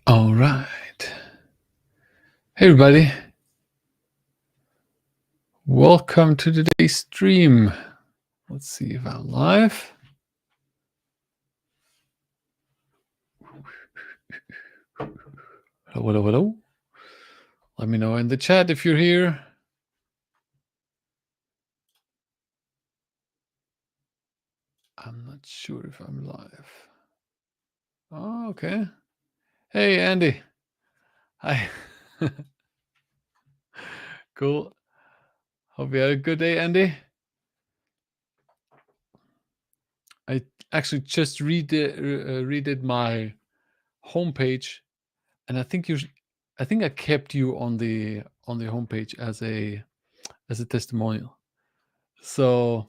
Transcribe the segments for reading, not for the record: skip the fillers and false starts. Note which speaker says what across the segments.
Speaker 1: All right. Hey, everybody. Welcome to today's stream. Let's see if I'm live. Hello. Let me know in the chat if you're here. I'm not sure if I'm live. Oh, okay. Hey, Andy. Hi. Cool. Hope you had a good day, Andy. I actually just redid my homepage, and I think I kept you on the homepage as a testimonial. So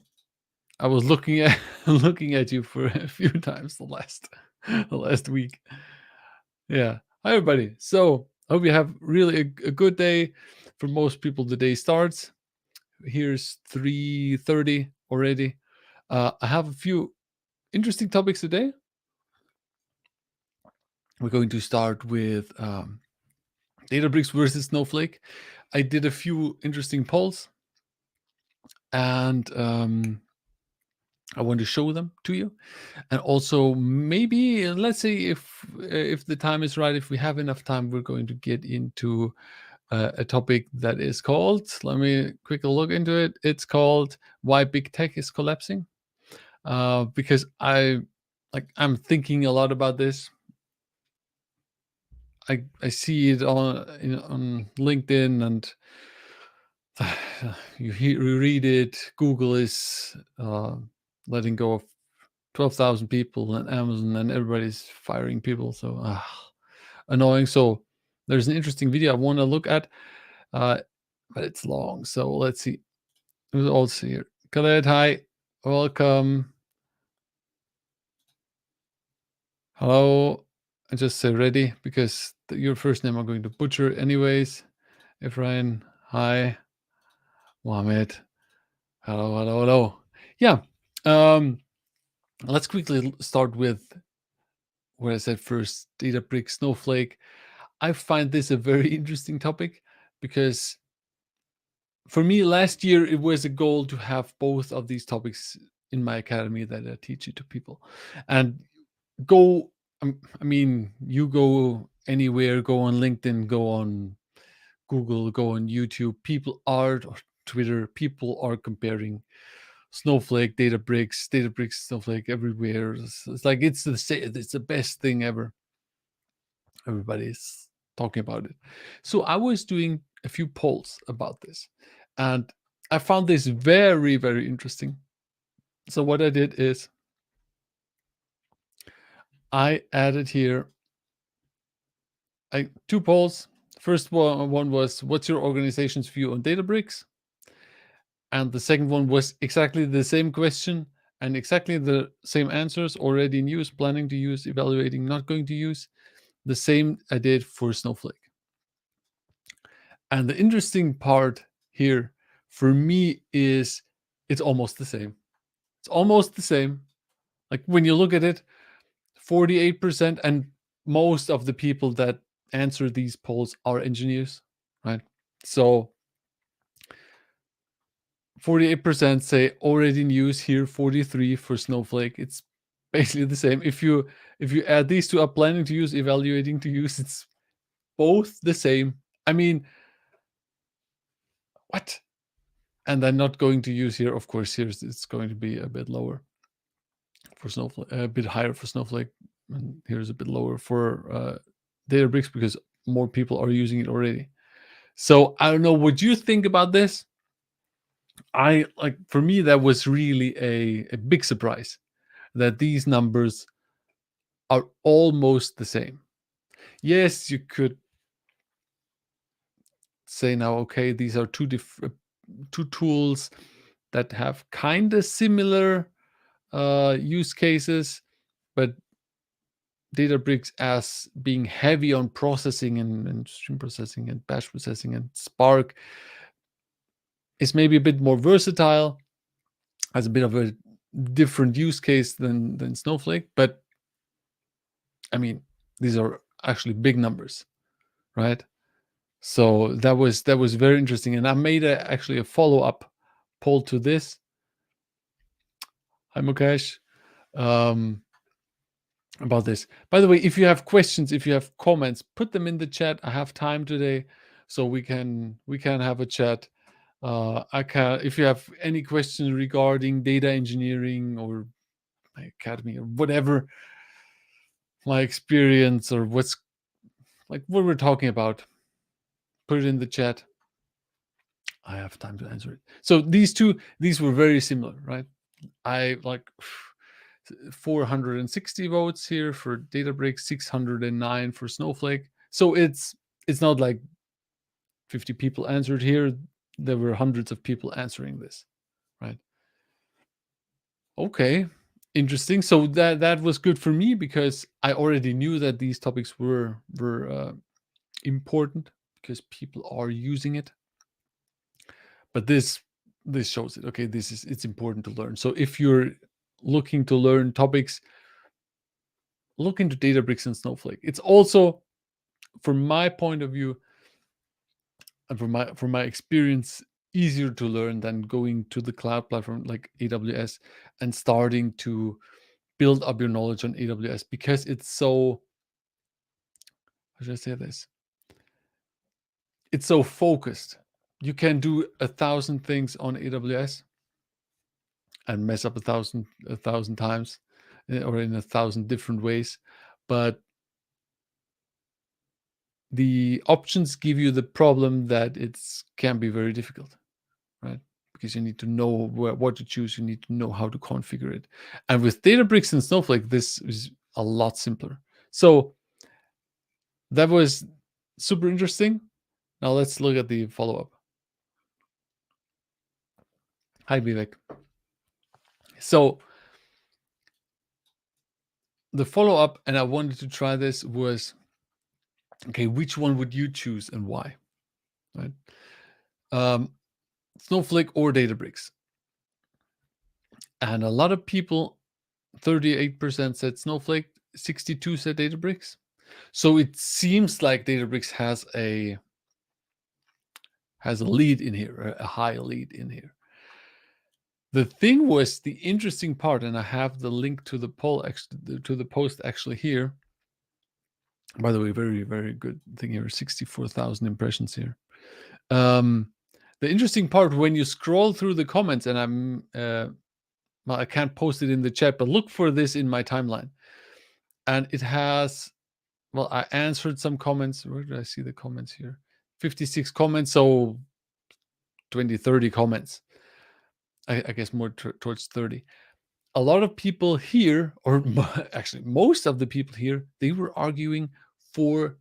Speaker 1: I was looking at looking at you for a few times the last week. Yeah. Hi, everybody. So hope you have really a good day. For most people, the day starts. Here's 3:30 already. I have a few interesting topics today. We're going to start with Databricks versus Snowflake. I did a few interesting polls, and I want to show them to you. And also, maybe let's say if the time is right, if we have enough time, we're going to get into a topic that is called. Let me quickly look into it. It's called "Why Big Tech is Collapsing," because I'm thinking a lot about this. I see it on LinkedIn, and you read it. Google is letting go of 12,000 people, and Amazon, and everybody's firing people. So annoying. So there's an interesting video I want to look at, but it's long. So let's see. Who's also here? Khaled, hi, welcome. Hello. I just say ready because your first name I'm going to butcher anyways. Efrain, hi. Mohammed, hello. Yeah. Let's quickly start with where I said first, Databricks, Snowflake. I find this a very interesting topic because for me, last year, it was a goal to have both of these topics in my academy that I teach it to people. And go, you go anywhere, go on LinkedIn, go on Google, go on YouTube. People are, or Twitter, people are comparing Snowflake, Databricks, Snowflake everywhere. It's like it's the best thing ever. Everybody's talking about it. So I was doing a few polls about this, and I found this very, very interesting. So what I did is I added here two polls. First one was, what's your organization's view on Databricks? And the second one was exactly the same question and exactly the same answers: already in use, planning to use, evaluating, not going to use. The same I did for Snowflake. And the interesting part here for me is it's almost the same. It's almost the same. Like when you look at it, 48%, and most of the people that answer these polls are engineers, right? So 48% say already in use here, 43 for Snowflake. It's basically the same. If you add these two up, planning to use, evaluating to use, it's both the same. I mean, what? And then not going to use here, of course, here it's going to be a bit lower for Snowflake, a bit higher for Snowflake, and here's a bit lower for Databricks because more people are using it already. So I don't know what you think about this. For me, that was really a big surprise that these numbers are almost the same. Yes, you could say now, okay, these are two tools that have kind of similar use cases, but Databricks as being heavy on processing and stream processing and batch processing, and Spark is maybe a bit more versatile, has a bit of a different use case than Snowflake. But I mean, these are actually big numbers, right? So that was very interesting, and I made actually a follow-up poll to this. Hi Mukesh, um, about this. By the way, if you have questions, if you have comments, put them in the chat. I have time today, so we can have a chat. I can, if you have any questions regarding data engineering or my academy or whatever, my experience or what's like what we're talking about, put it in the chat. I have time to answer it. So these were very similar, right? I like 460 votes here for Databricks, 609 for Snowflake. So it's not like 50 people answered here. There were hundreds of people answering this, right? Okay, interesting. So that was good for me because I already knew that these topics were important because people are using it. But this shows it. Okay, it's important to learn. So if you're looking to learn topics, look into Databricks and Snowflake. It's also, from my point of view and from my experience, easier to learn than going to the cloud platform like AWS and starting to build up your knowledge on AWS because it's so, how should I say this? It's so focused. You can do 1,000 things on AWS and mess up a thousand times or in 1,000 different ways, but the options give you the problem that it can be very difficult, right? Because you need to know what to choose, you need to know how to configure it. And with Databricks and Snowflake, this is a lot simpler. So that was super interesting. Now let's look at the follow-up. Hi, Vivek. So the follow-up, and I wanted to try this, was, okay, which one would you choose and why? Right? Snowflake or Databricks? And a lot of people, 38% said Snowflake, 62 said Databricks. So it seems like Databricks has a lead in here, a high lead in here. The thing was the interesting part, and I have the link to the poll, to the post actually here. By the way, very, very good thing here, 64,000 impressions here. The interesting part, when you scroll through the comments, and well, I can't post it in the chat, but look for this in my timeline. And it has, well, I answered some comments. Where did I see the comments here? 56 comments, so 20, 30 comments. I guess more towards 30. A lot of people here, or actually most of the people here, they were arguing for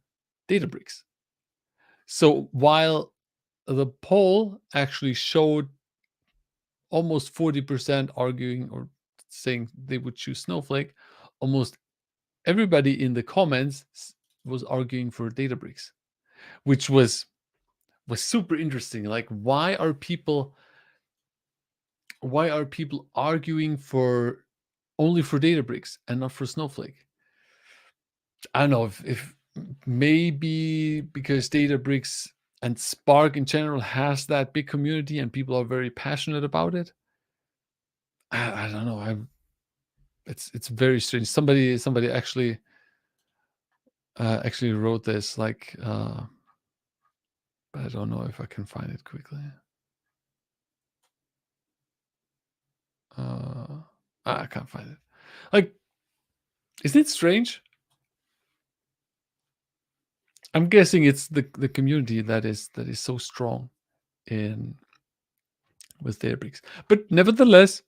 Speaker 1: Databricks. So while the poll actually showed almost 40% arguing or saying they would choose Snowflake, almost everybody in the comments was arguing for Databricks, which was super interesting. Like, why are people arguing for only for Databricks and not for Snowflake? I don't know if maybe because Databricks and Spark in general has that big community and people are very passionate about it. I don't know. It's very strange. Somebody actually wrote this, like, but I don't know if I can find it quickly. I can't find it. Like, isn't it strange? I'm guessing it's the community that is so strong in with Databricks. But nevertheless,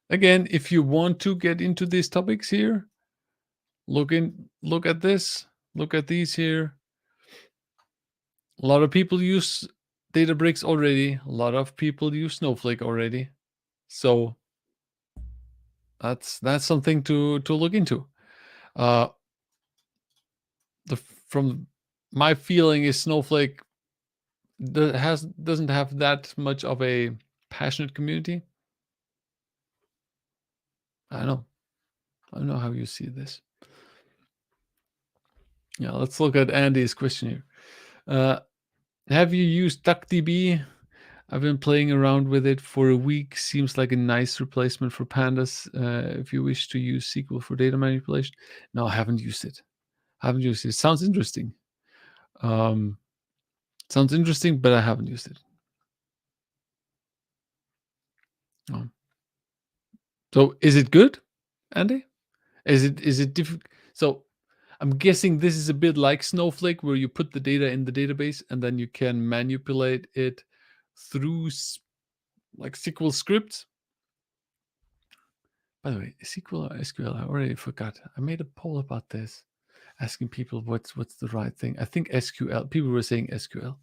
Speaker 1: again, if you want to get into these topics here, look at this, look at these here. A lot of people use Databricks already. A lot of people use Snowflake already. So that's something to look into. Uh, from my feeling is Snowflake doesn't have that much of a passionate community. I don't know how you see this. Yeah, let's look at Andy's question here. Have you used DuckDB? I've been playing around with it for a week. Seems like a nice replacement for pandas if you wish to use SQL for data manipulation. No, I haven't used it. Sounds interesting. Sounds interesting, but I haven't used it. No. So is it good, Andy? Is it difficult? So I'm guessing this is a bit like Snowflake, where you put the data in the database and then you can manipulate it through like SQL scripts. By the way, SQL or SQL? I already forgot. I made a poll about this, asking people what's the right thing. I think SQL. People were saying SQL.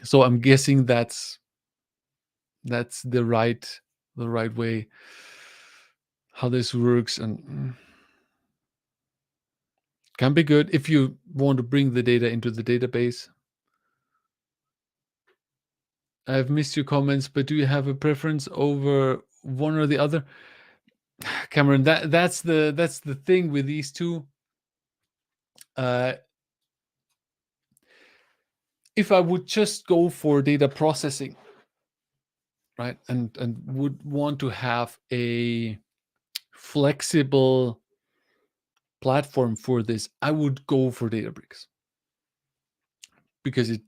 Speaker 1: So I'm guessing that's the right way how this works, and can be good if you want to bring the data into the database. I've missed your comments, but do you have a preference over one or the other? Cameron, that's the thing with these two. If I would just go for data processing, right, and would want to have a flexible platform for this, I would go for Databricks, because it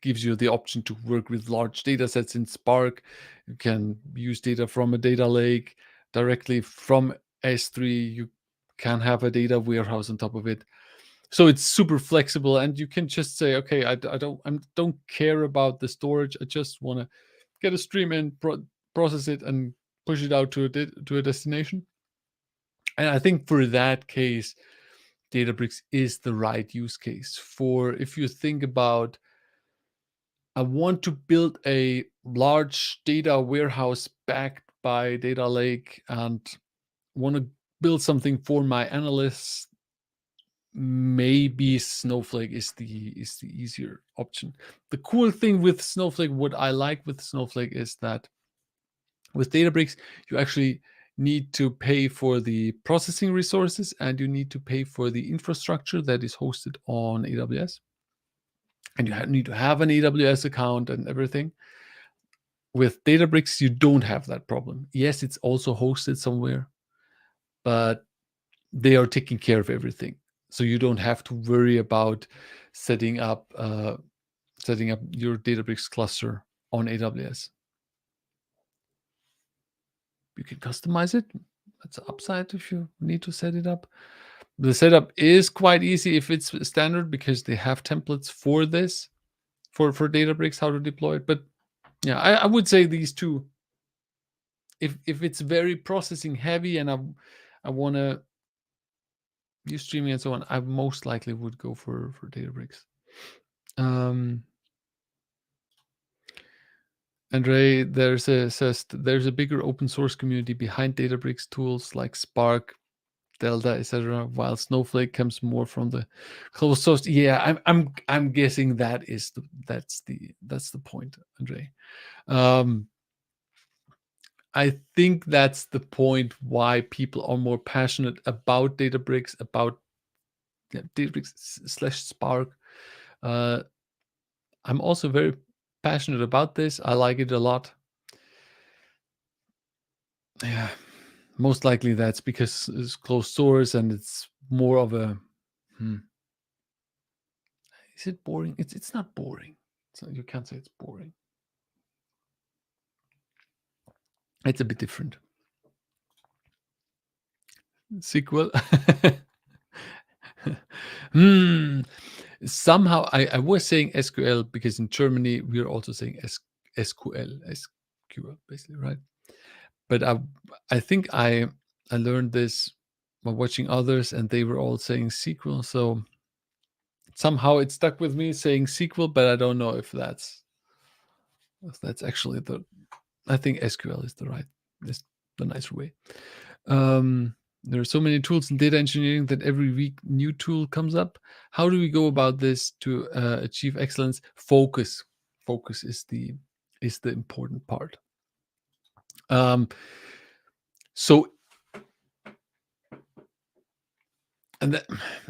Speaker 1: gives you the option to work with large data sets in Spark. You can use data from a data lake directly from S3. You can have a data warehouse on top of it. So it's super flexible, and you can just say, okay, I don't care about the storage. I just want to get a stream in, process it, and push it out to a destination. And I think for that case, Databricks is the right use case. For if you think about, I want to build a large data warehouse backed by data lake and want to build something for my analysts, maybe Snowflake is the easier option. The cool thing with Snowflake, what I like with Snowflake, is that with Databricks, you actually need to pay for the processing resources, and you need to pay for the infrastructure that is hosted on AWS. And you need to have an AWS account and everything. With Databricks, you don't have that problem. Yes, it's also hosted somewhere, but they are taking care of everything. So you don't have to worry about setting up your Databricks cluster on AWS. You can customize it. That's an upside if you need to set it up. The setup is quite easy if it's standard, because they have templates for this, for Databricks, how to deploy it. But yeah, I would say these two. If it's very processing heavy and I want to use streaming and so on, I most likely would go for Databricks. Andre, says there's a bigger open source community behind Databricks tools like Spark, Delta, etc., while Snowflake comes more from the closed source. Yeah, I'm guessing that's the point, Andre. I think that's the point why people are more passionate about Databricks, about Databricks / Spark. I'm also very passionate about this. I like it a lot. Yeah, most likely that's because it's closed source and it's more of a. Is it boring? It's not boring. So you can't say it's boring. It's a bit different. SQL. Somehow I was saying SQL because in Germany we are also saying SQL basically, right? But I think I learned this by watching others, and they were all saying SQL. So somehow it stuck with me saying SQL, but I don't know if that's actually the. I think SQL is the nicer way. There are so many tools in data engineering that every week new tool comes up. How do we go about this to achieve excellence? Focus is the important part. So And that,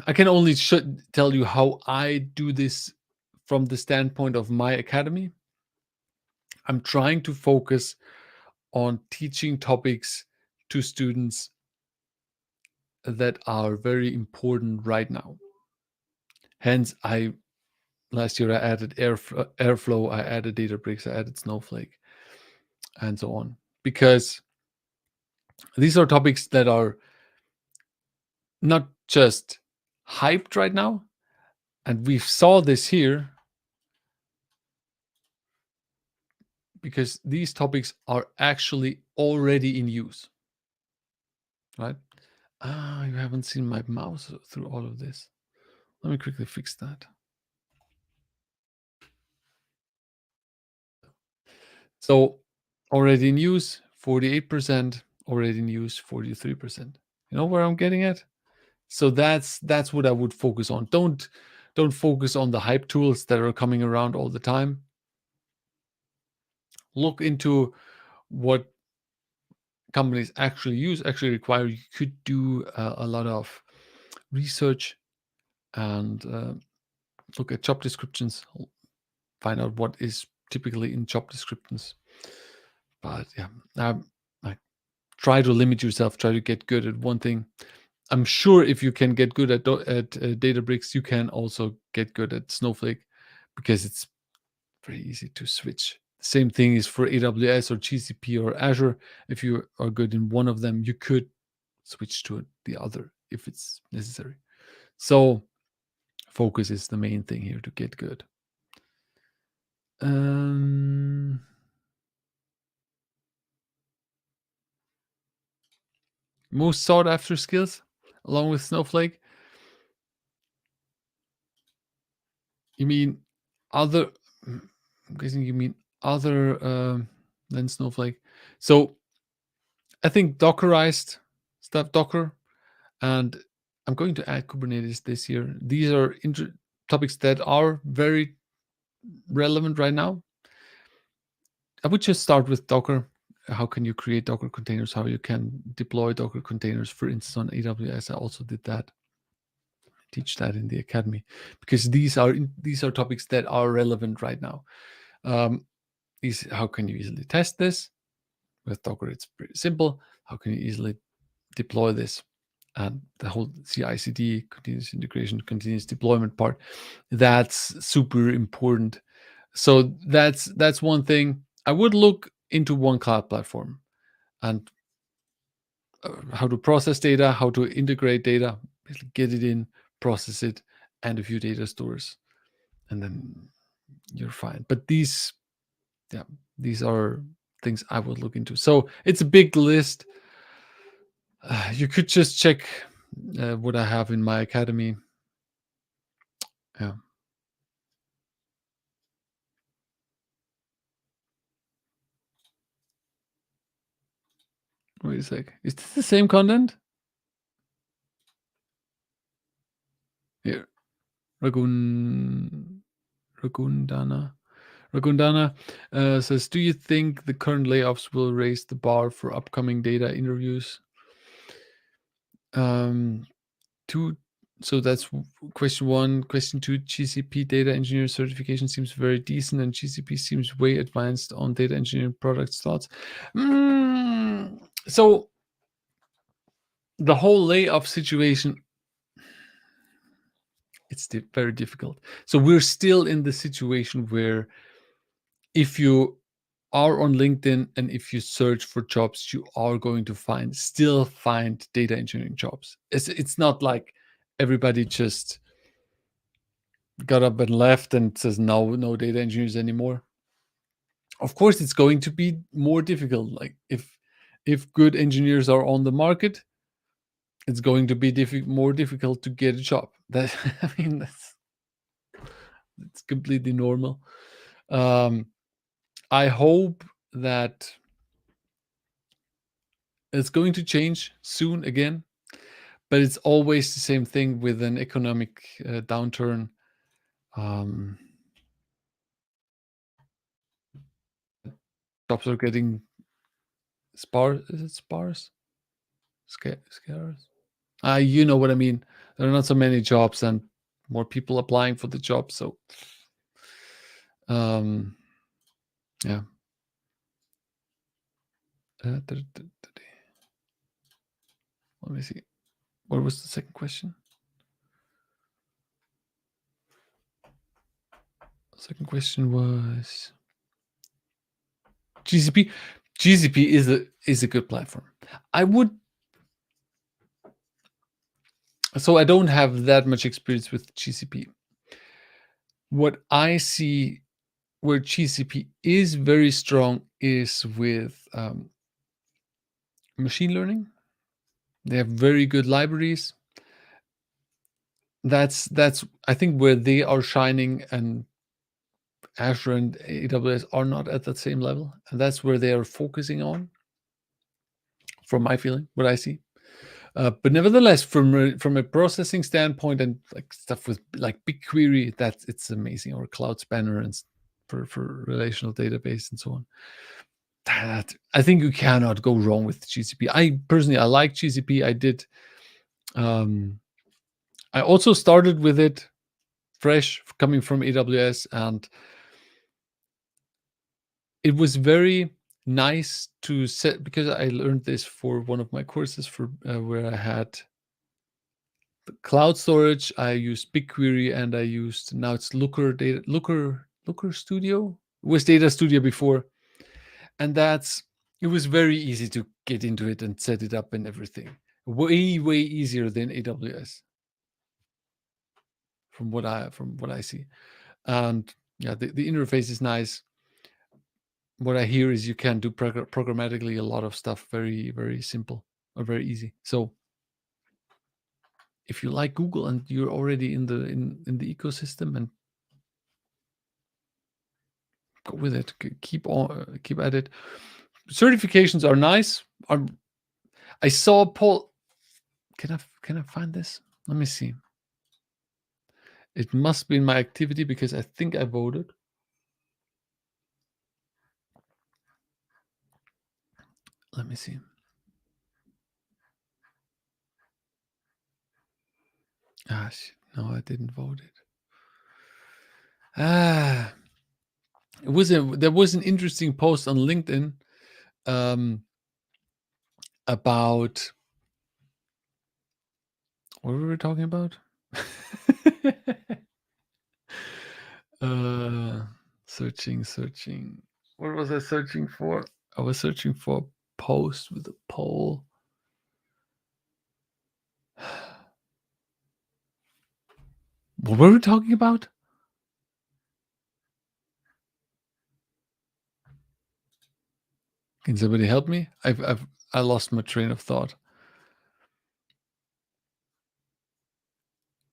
Speaker 1: I can only should tell you how I do this from the standpoint of my academy. I'm trying to focus on teaching topics to students that are very important right now. Hence, I last year I added Airflow, I added Databricks, I added Snowflake, and so on, because these are topics that are not just hyped right now, and we saw this here because these topics are actually already in use, right? Ah, you haven't seen my mouse through all of this. Let me quickly fix that. So already in use, 48%, already in use, 43%. You know where I'm getting at? So that's what I would focus on. Don't focus on the hype tools that are coming around all the time. Look into what companies actually use, actually require. You could do a lot of research and look at job descriptions, find out what is typically in job descriptions. But yeah, like try to limit yourself. Try to get good at one thing. I'm sure if you can get good at Databricks, you can also get good at Snowflake because it's very easy to switch. Same thing is for AWS or GCP or Azure. If you are good in one of them, you could switch to the other if it's necessary. So focus is the main thing here to get good. Most sought after skills along with Snowflake. You mean other? I'm guessing you mean other than Snowflake. So I think Dockerized stuff, Docker, and I'm going to add Kubernetes this year. These are topics that are very relevant right now. I would just start with Docker. How can you create Docker containers? How you can deploy Docker containers, for instance, on AWS. I also did that. Teach that in the academy because these are topics that are relevant right now. How can you easily test this with Docker? It's pretty simple. How can you easily deploy this? And the whole CI/CD, continuous integration, continuous deployment part, that's super important. So that's one thing. I would look into one cloud platform and how to process data, how to integrate data, get it in, process it, and a few data stores, and then you're fine. But yeah, these are things I would look into. So it's a big list. You could just check what I have in my academy. Yeah. Wait a sec. Is this the same content? Here. Ragun Ragundana. Ragundana says, do you think the current layoffs will raise the bar for upcoming data interviews? Two. So that's question one. Question two, GCP data engineer certification seems very decent, and GCP seems way advanced on data engineering product thoughts. So the whole layoff situation, it's very difficult. So we're still in the situation where if you are on LinkedIn and if you search for jobs, you are going to still find data engineering jobs. It's not like everybody just got up and left and says no data engineers anymore. Of course, it's going to be more difficult. Like if good engineers are on the market, it's going to be more difficult to get a job. That I mean, it's completely normal. I hope that it's going to change soon again, but it's always the same thing with an economic downturn. Um, Jobs are getting sparse. Is it sparse? Scarce? You know what I mean. There are not so many jobs and more people applying for the job. So, um, yeah. Let me see. What was the second question? Second question was GCP. GCP is a good platform. I would. So I don't have that much experience with GCP. What I see where GCP is very strong is with machine learning. They have very good libraries. That's I think where they are shining, and Azure and AWS are not at that same level, and that's where they are focusing on, from my feeling, what I see. But nevertheless, from a processing standpoint and like stuff with like BigQuery, that it's amazing, or Cloud Spanner and for relational database and so on. That I think you cannot go wrong with GCP. I personally I like GCP. I did. I also started with it fresh coming from AWS, and it was very nice to set, because I learned this for one of my courses for where I had cloud storage. I used BigQuery, and I used, now it's Looker Studio. It was Data Studio before, and it was very easy to get into it and set it up and everything. Way easier than AWS, from what I see. And yeah, the interface is nice. What I hear is you can do programmatically a lot of stuff very simple or very easy. So if you like Google and you're already in the ecosystem, and go with it, keep at it. Certifications are nice. I saw Paul. Can I find this? Let me see. It must be in my activity because I think I voted. Let me see. Ah, shit. No, I didn't vote it. Ah, there was an interesting post on LinkedIn about what were we talking about? Searching. What was I searching for? I was searching for a post with a poll. What were we talking about? Can somebody help me? I lost my train of thought.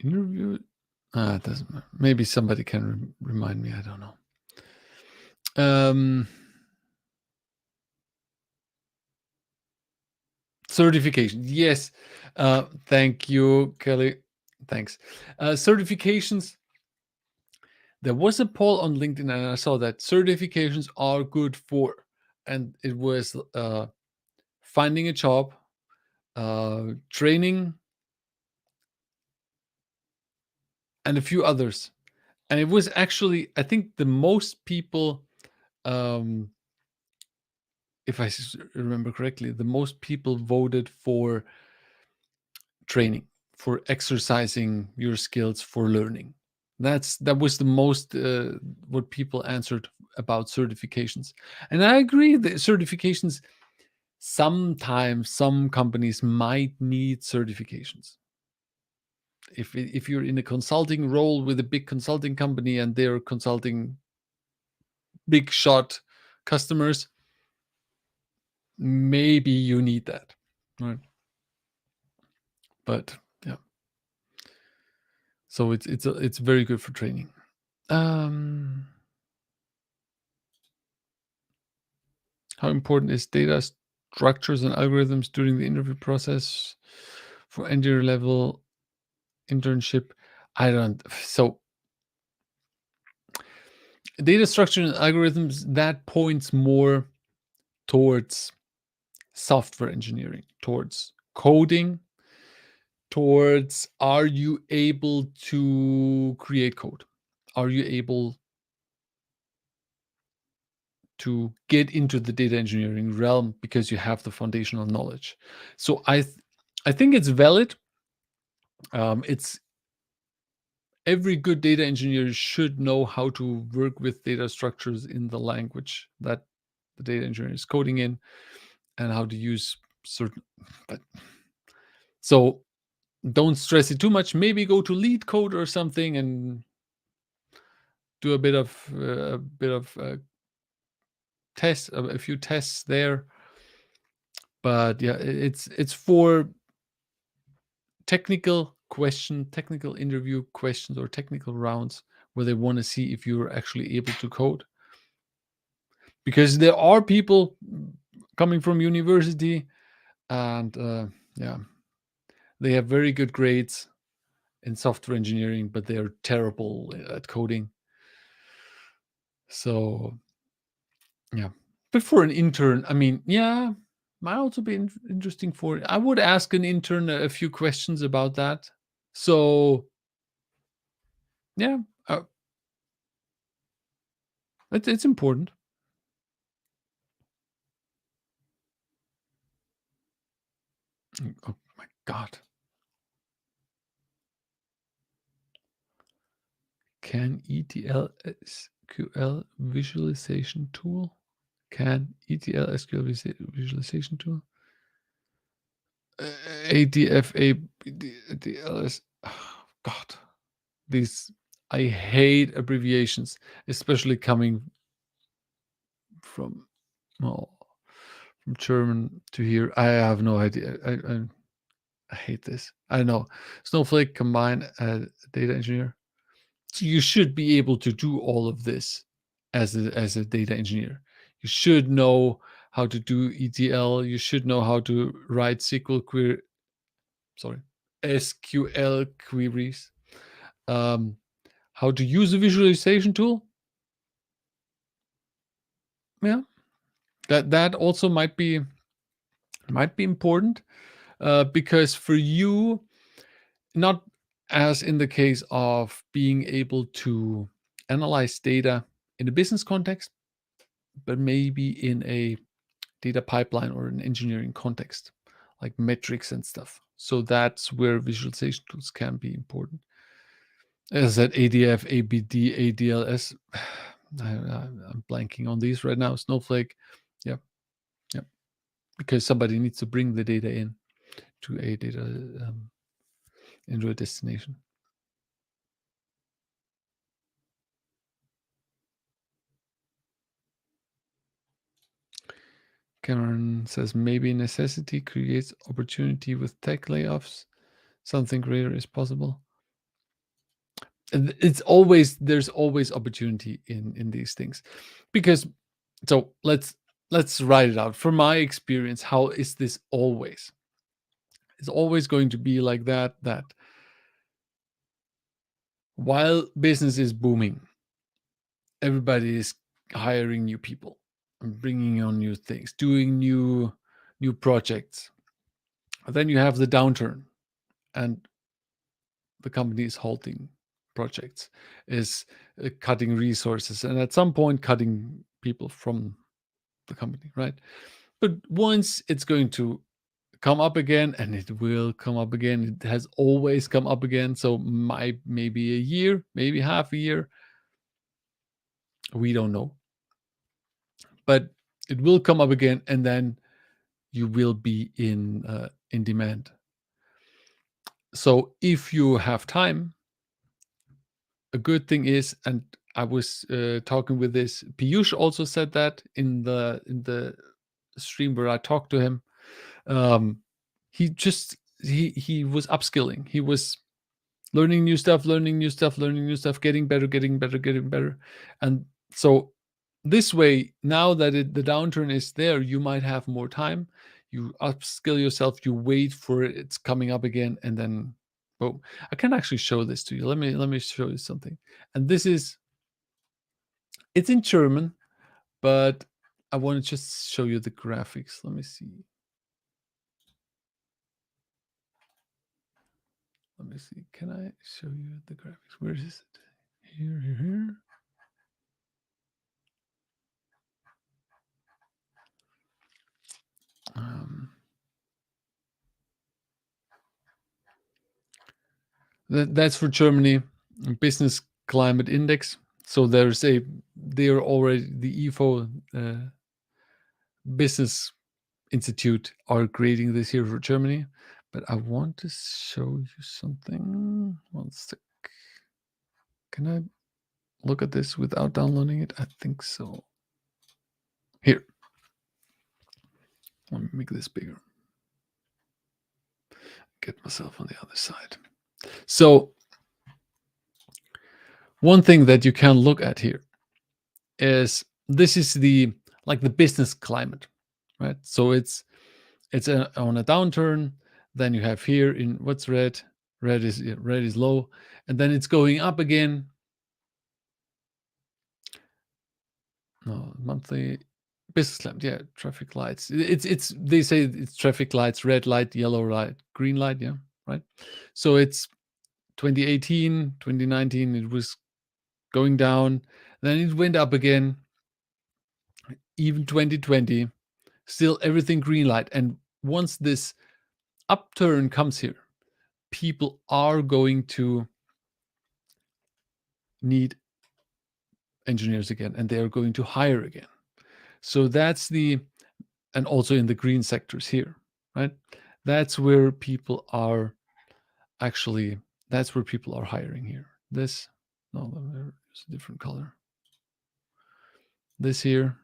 Speaker 1: Interview. It doesn't matter. Maybe somebody can remind me. I don't know. Certification. Yes. Thank you, Kelly. Thanks. Certifications. There was a poll on LinkedIn, and I saw that certifications are good for, and it was finding a job, training, and a few others. And it was actually, I think, the most people, if I remember correctly, the most people voted for training, for exercising your skills, for learning. That was the most what people answered about certifications. And I agree that certifications, sometimes some companies might need certifications. If you're in a consulting role with a big consulting company and they're consulting big shot customers, maybe you need that, right? But yeah, so it's very good for training. How important is data structures and algorithms during the interview process for engineer level internship? I don't. So data structure and algorithms, that points more towards software engineering, towards coding. towards, are you able to create code? Are you able to get into the data engineering realm because you have the foundational knowledge? So I think it's valid. It's every good data engineer should know how to work with data structures in the language that the data engineer is coding in, and how to use certain. But so don't stress it too much. Maybe go to lead code or something and do a bit of tests, a few tests there. But yeah, it's for technical interview questions or technical rounds where they want to see if you're actually able to code. Because there are people coming from university, and yeah, they have very good grades in software engineering, but they are terrible at coding. So yeah, but for an intern, I mean, yeah, might also be interesting for. I would ask an intern a few questions about that. So yeah, uh, it's important. Oh my god, can ETL SQL visualization tool? Can ETL SQL visualization tool? ADF, ADLS. Oh, God, these, I hate abbreviations, especially coming from, well, from German to here. I have no idea. I hate this. I know. Snowflake combine data engineer. So you should be able to do all of this as a data engineer. You should know how to do ETL. You should know how to write sorry, SQL queries. Um, how to use a visualization tool. Yeah, that also might be important, because for you, not as in the case of being able to analyze data in a business context, but maybe in a data pipeline or an engineering context, like metrics and stuff. So that's where visualization tools can be important. As that ADF, ABD, ADLS. I'm blanking on these right now. Snowflake. Yeah, yeah. Because somebody needs to bring the data in to a data into a destination. Cameron says maybe necessity creates opportunity with tech layoffs. Something greater is possible. And there's always opportunity in these things, because so let's write it out. From my experience, how is this always? It's always going to be like that. That while business is booming, everybody is hiring new people and bringing on new things, doing new projects. Then you have the downturn, and the company is halting projects, is cutting resources, and at some point cutting people from the company, right? But once it's going to come up again, and it will come up again, it has always come up again. So maybe a year, maybe half a year, we don't know, but it will come up again, and then you will be in demand. So if you have time, a good thing is, and I was talking with this. Piyush also said that in the stream where I talked to him. Um, he was upskilling. He was learning new stuff, getting better, getting better. And so this way, now that the downturn is there, you might have more time. You upskill yourself, you wait for it's coming up again, and then boom. I can actually show this to you. Let me show you something. And it's in German, but I want to just show you the graphics. Let me see. me see. Can I show you the graphics? Where is it? Here. That's for Germany, business climate index. So they're already the IFO business institute are creating this here for Germany. But I want to show you something. One sec. Can I look at this without downloading it? I think so. Here. Let me make this bigger. Get myself on the other side. So one thing that you can look at here is this is the business climate, right? So it's on a downturn. Then you have here in what's red. Red is low, and then it's going up again. No, monthly business climate. Yeah, traffic lights. It's they say it's traffic lights, red light, yellow light, green light. Yeah, right. So it's 2018, 2019. It was going down. Then it went up again. Even 2020, still everything green light. And once this upturn comes here, people are going to need engineers again, and they are going to hire again. So and also in the green sectors here, right? That's where people are hiring here. It's a different color. This here,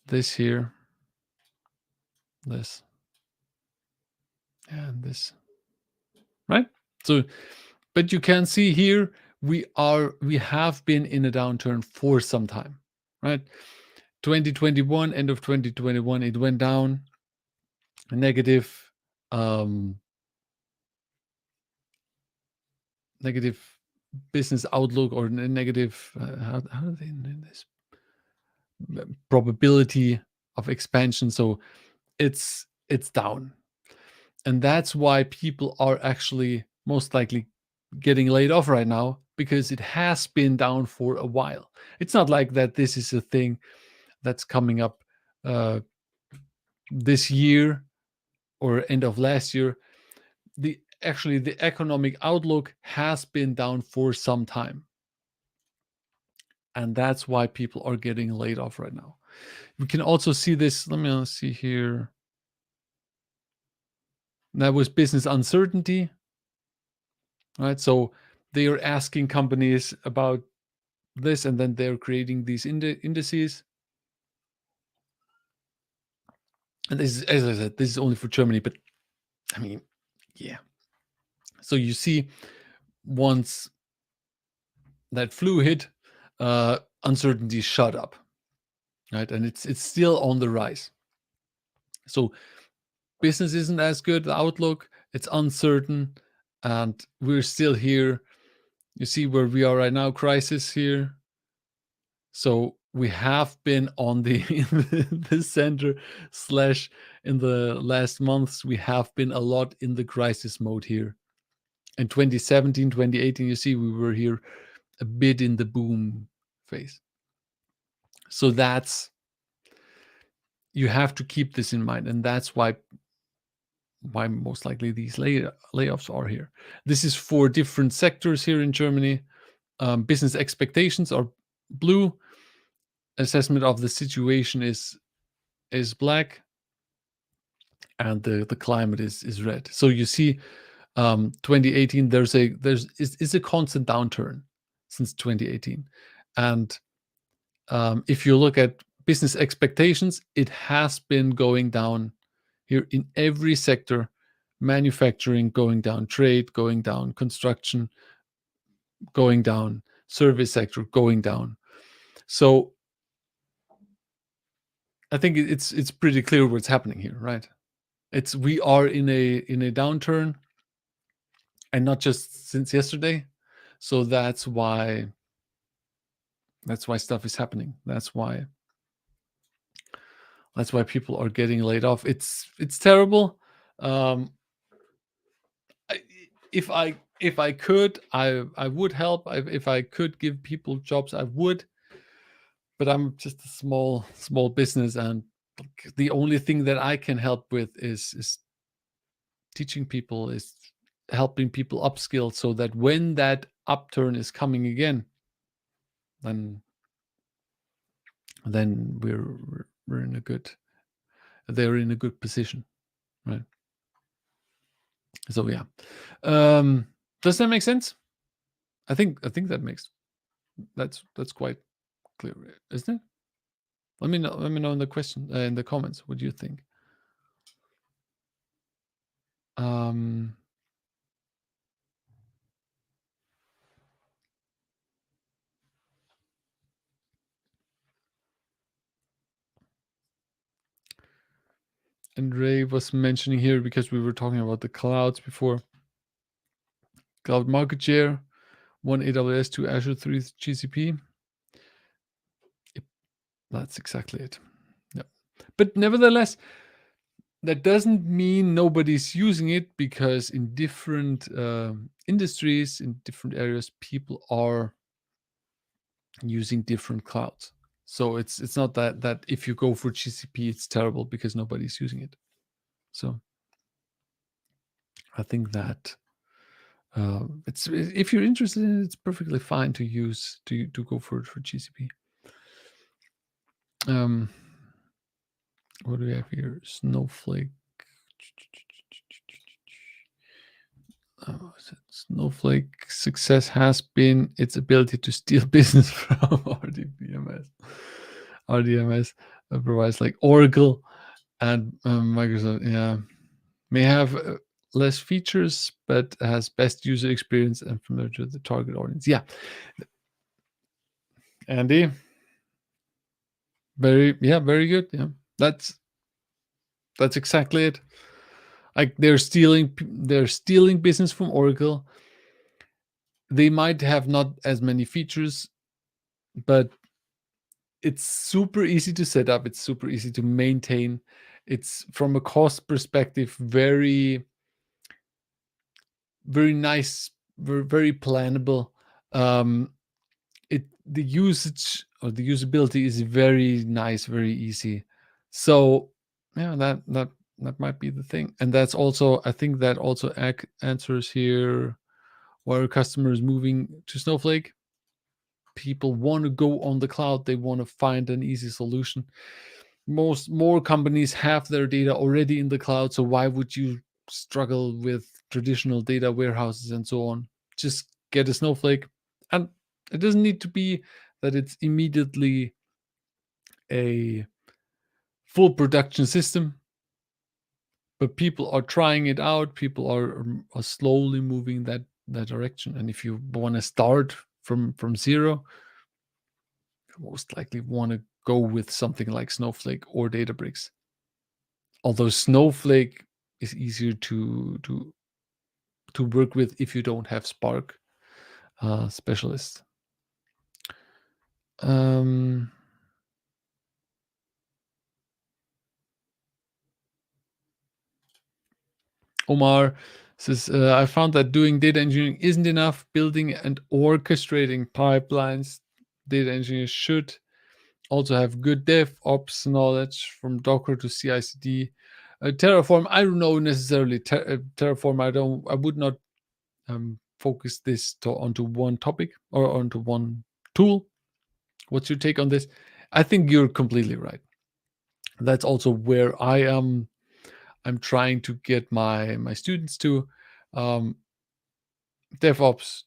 Speaker 1: this here, this, and this, right? So, but you can see here, we have been in a downturn for some time, right? 2021, end of 2021, it went down a negative business outlook, or negative how do they name this, probability of expansion. So it's down, and that's why people are actually most likely getting laid off right now, because it has been down for a while. It's not like that this is a thing that's coming up this year or end of last year. The economic outlook has been down for some time, and that's why people are getting laid off right now. We can also see this. Let me see here. That was business uncertainty, right? So they are asking companies about this, and then they're creating these indices. And this is, as I said, this is only for Germany, but I mean, yeah. So you see, once that flu hit, uncertainty shot up, right? And it's still on the rise. So business isn't as good. The outlook, it's uncertain, and we're still here. You see where we are right now, crisis here. So we have been on the the center / in the last months, we have been a lot in the crisis mode here. In 2017, 2018, you see we were here a bit in the boom phase. So you have to keep this in mind, and that's why most likely these layoffs are here. This is for different sectors here in Germany. Business expectations are blue. Assessment of the situation is black, and the climate is red. So you see, 2018 it's a constant downturn since 2018, and if you look at business expectations, it has been going down here in every sector. Manufacturing going down, trade going down, construction going down, service sector going down. So I think it's pretty clear what's happening here, right? We are in a downturn, and not just since yesterday. So that's why stuff is happening. That's why people are getting laid off. It's terrible. if I could, I would help. If I could give people jobs, I would. But I'm just a small business, and the only thing that I can help with is teaching people, is helping people upskill, so that when that upturn is coming again, then we're in a good they're in a good position, right? So yeah, does that make sense? I think that's quite clear, isn't it? Let me know in the question in the comments what do you think. Um, and Ray was mentioning here, because we were talking about the clouds before. Cloud market share: 1 AWS, 2 Azure, 3 GCP. Yep, that's exactly it. Yeah, but nevertheless, that doesn't mean nobody's using it, because in different industries, in different areas, people are using different clouds. So it's not that if you go for GCP, it's terrible because nobody's using it. So I think that it's if you're interested in it, it's perfectly fine to use to go for GCP. Um, what do we have here? Snowflake. Snowflake success has been its ability to steal business from RDBMS. RDMS provides like Oracle and Microsoft. Yeah, may have less features, but has best user experience and familiar to the target audience. Yeah, Andy, very good. Yeah, that's exactly it. Like they're stealing business from Oracle. They might have not as many features, but it's super easy to set up. It's super easy to maintain. It's, from a cost perspective, very nice, very plannable. The usage or the usability is very nice, very easy. So yeah, that might be the thing. And that's also, I think that also answers here why are customers moving to Snowflake. People want to go on the cloud. They want to find an easy solution. More companies have their data already in the cloud, so why would you struggle with traditional data warehouses and so on? Just get a Snowflake, and it doesn't need to be that it's immediately a full production system, but people are trying it out. People are slowly moving that direction. And if you want to start from zero, you most likely want to go with something like Snowflake or Databricks. Although Snowflake is easier to work with if you don't have Spark specialists. Um, Omar says, I found that doing data engineering isn't enough. Building and orchestrating pipelines, data engineers should also have good DevOps knowledge, from Docker to CI/CD. Terraform, I don't know necessarily Terraform. I would not focus this onto one topic or onto one tool. What's your take on this? I think you're completely right. That's also where I am. I'm trying to get my students to DevOps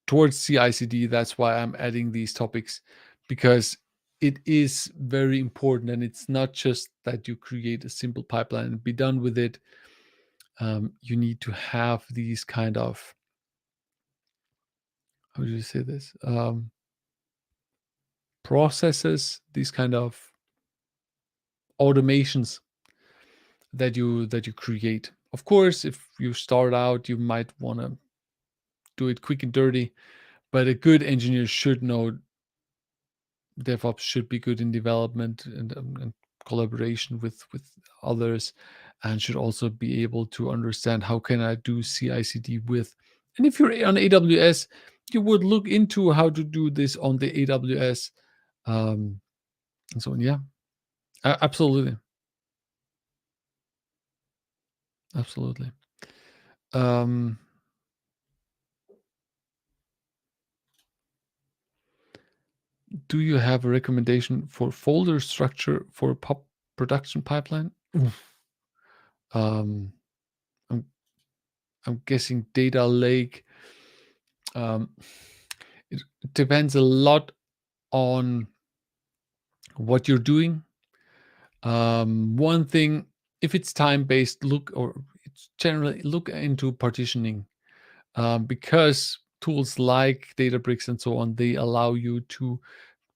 Speaker 1: towards CI/CD. That's why I'm adding these topics, because it is very important, and it's not just that you create a simple pipeline and be done with it. You need to have these kind of, how do you say this, processes, these kind of automations that you create. Of course, if you start out, you might want to do it quick and dirty, but a good engineer should know DevOps, should be good in development and collaboration with others, and should also be able to understand how can I do CI/CD with. And if you're on AWS, you would look into how to do this on the AWS, um, and so on. Yeah, absolutely, absolutely. Um, do you have a recommendation for folder structure for a production pipeline? Oof. Um, I'm I'm guessing data lake. Um, it depends a lot on what you're doing. One thing, if it's time based, look or it's generally look into partitioning, because tools like Databricks and so on, they allow you to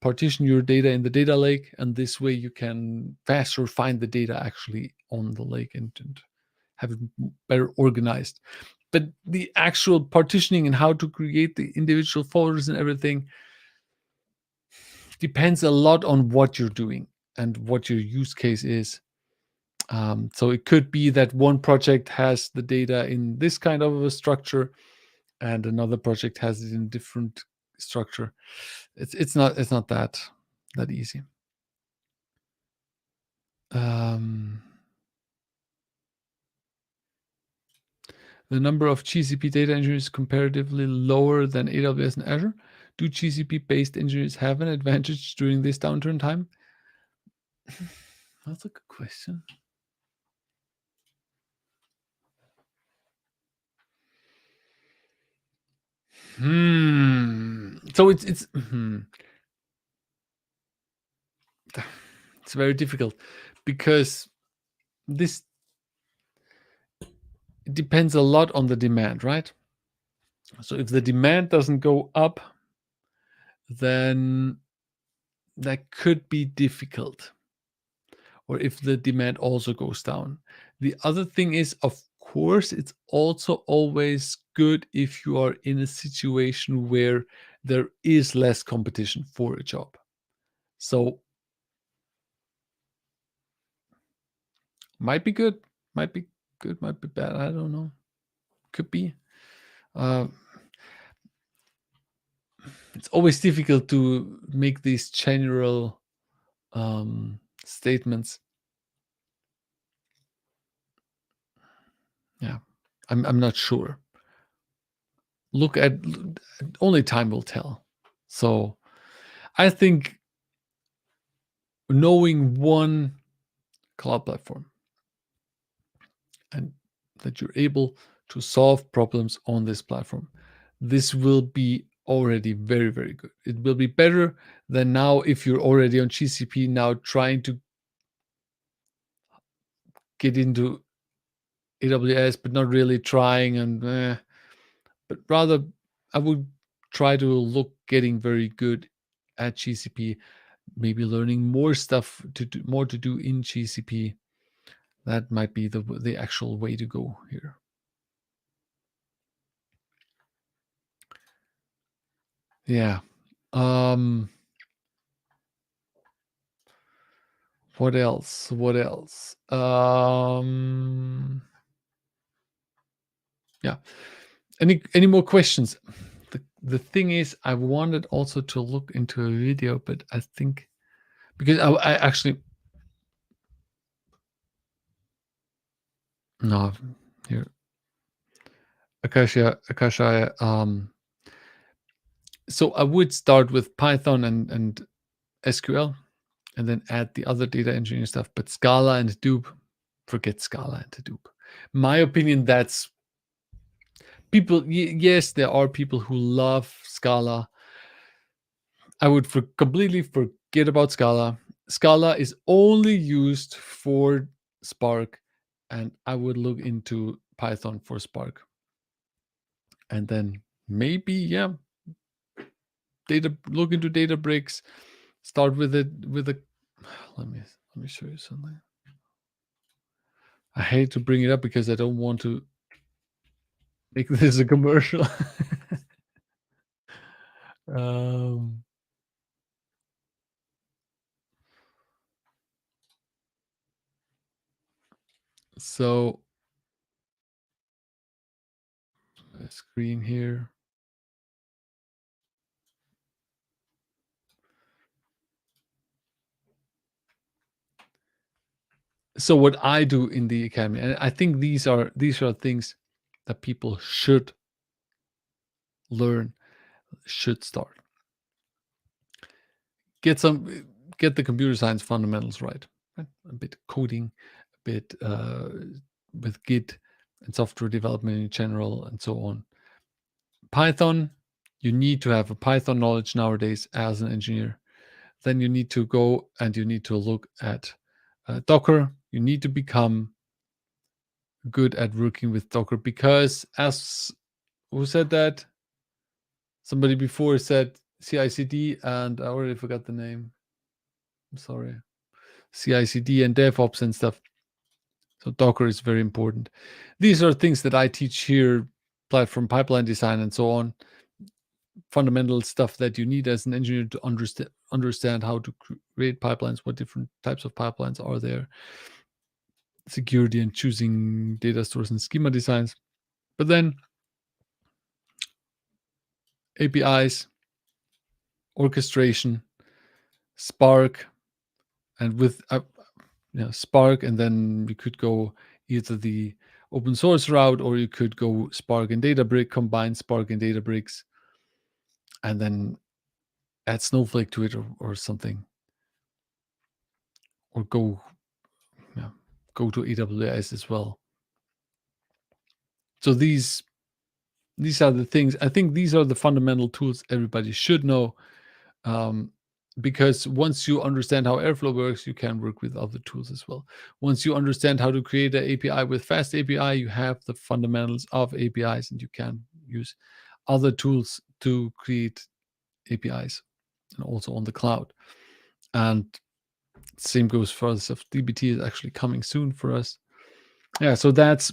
Speaker 1: partition your data in the data lake, and this way you can faster find the data actually on the lake, and have it better organized. But the actual partitioning and how to create the individual folders and everything depends a lot on what you're doing and what your use case is. So it could be that one project has the data in this kind of a structure, and another project has it in different structure. It's not that easy. Um, the number of GCP data engineers is comparatively lower than AWS and Azure. Do GCP-based engineers have an advantage during this downturn time? That's a good question. So it's very difficult because this depends a lot on the demand, right? So if the demand doesn't go up, then that could be difficult. Or if the demand also goes down. The other thing is, of course, it's also always good if you are in a situation where there is less competition for a job. So might be good, might be good, might be bad. I don't know. Could be. Uh, it's always difficult to make these general statements. Yeah, I'm not sure. Look at only time will tell. So I think knowing one cloud platform and that you're able to solve problems on this platform, this will be already very, very good. It will be better than now if you're already on GCP now trying to get into AWS, but not really trying, and but rather I would try to look getting very good at GCP, maybe learning more stuff to do, more to do in GCP. That might be the actual way to go here. Yeah. Um, what else? What else? Yeah. Any more questions? The thing is, I wanted also to look into a video, but I think because I actually no here Akasha. So I would start with Python and SQL, and then add the other data engineering stuff. But Scala and Hadoop, forget Scala and Hadoop. My opinion, that's people. Yes, there are people who love Scala. I would completely forget about Scala. Scala is only used for Spark, and I would look into Python for Spark, and then maybe look into Databricks. Start with it with a. Let me show you something. I hate to bring it up because I don't want to make this a commercial. um, So screen here. So what I do in the academy, and I think these are things that people should learn, should start. Get some get the computer science fundamentals right? A bit coding, a bit with Git and software development in general, and so on. Python, you need to have a Python knowledge nowadays as an engineer. Then you need to go and you need to look at Docker. You need to become good at working with Docker because, as who said that? Somebody before said CI/CD, and I already forgot the name. I'm sorry. CI/CD and DevOps and stuff. So Docker is very important. These are things that I teach here, platform pipeline design and so on. Fundamental stuff that you need as an engineer to understand how to create pipelines, what different types of pipelines are there, security and choosing data stores and schema designs. But then APIs, orchestration, Spark, and with Spark, and then you could go either the open source route or you could go Spark and Databricks, combine Spark and Databricks, and then add Snowflake to it or something, or yeah, go to AWS as well. So these are the things. I think these are the fundamental tools everybody should know, because once you understand how Airflow works, you can work with other tools as well. Once you understand how to create an API with Fast API, you have the fundamentals of APIs, and you can use other tools to create APIs, and also on the cloud. And same goes for stuff. DBT is actually coming soon for us. Yeah, so that's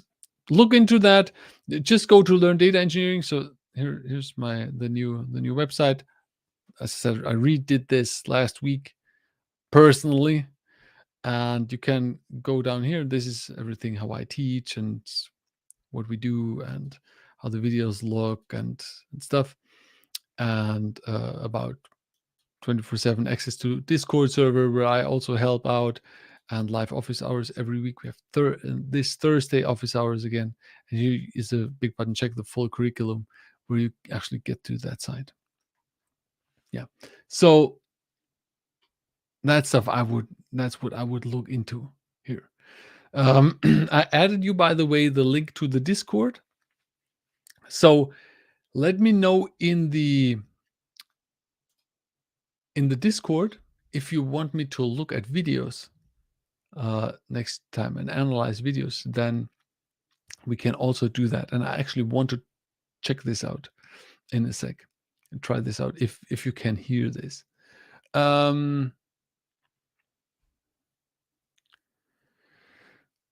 Speaker 1: look into that. Just go to Learn Data Engineering. So here's the new website. As I said, I redid this last week personally, and you can go down here. This is everything how I teach and what we do and how the videos look and stuff, and about 24/7 access to Discord server where I also help out, and live office hours every week. We have this Thursday office hours again, and here is a big button. Check the full curriculum where you actually get to that site. Yeah, so that's what I would look into here. I added you, by the way, the link to the Discord. So let me know in the Discord if you want me to look at videos next time and analyze videos. Then we can also do that. And I actually want to check this out in a sec and try this out if you can hear this.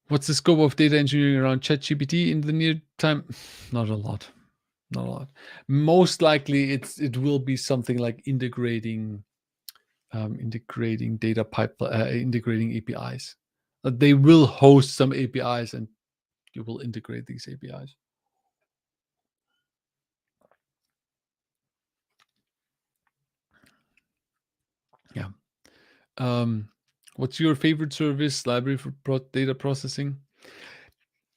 Speaker 1: What's the scope of data engineering around ChatGPT in the near time? Not a lot. Most likely, it will be something like integrating data pipeline, integrating APIs. They will host some APIs, and you will integrate these APIs. Yeah. What's your favorite service library for data processing?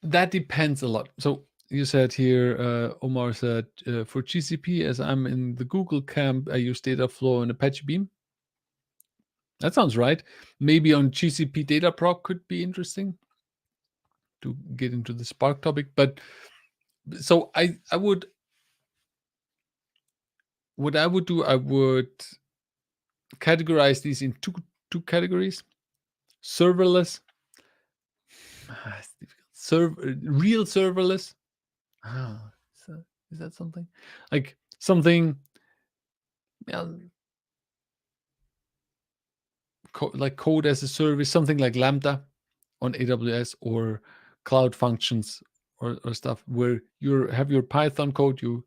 Speaker 1: That depends a lot. So you said here, Omar said, for GCP, as I'm in the Google camp, I use Dataflow and Apache Beam. That sounds right. Maybe on GCP Dataproc could be interesting to get into the Spark topic. But so I would, what I would do, I would categorize these in two categories: serverless, it's difficult. Real serverless. Is that something like something? Yeah, like code as a service, something like Lambda on AWS, or Cloud Functions, or stuff where you have your Python code, you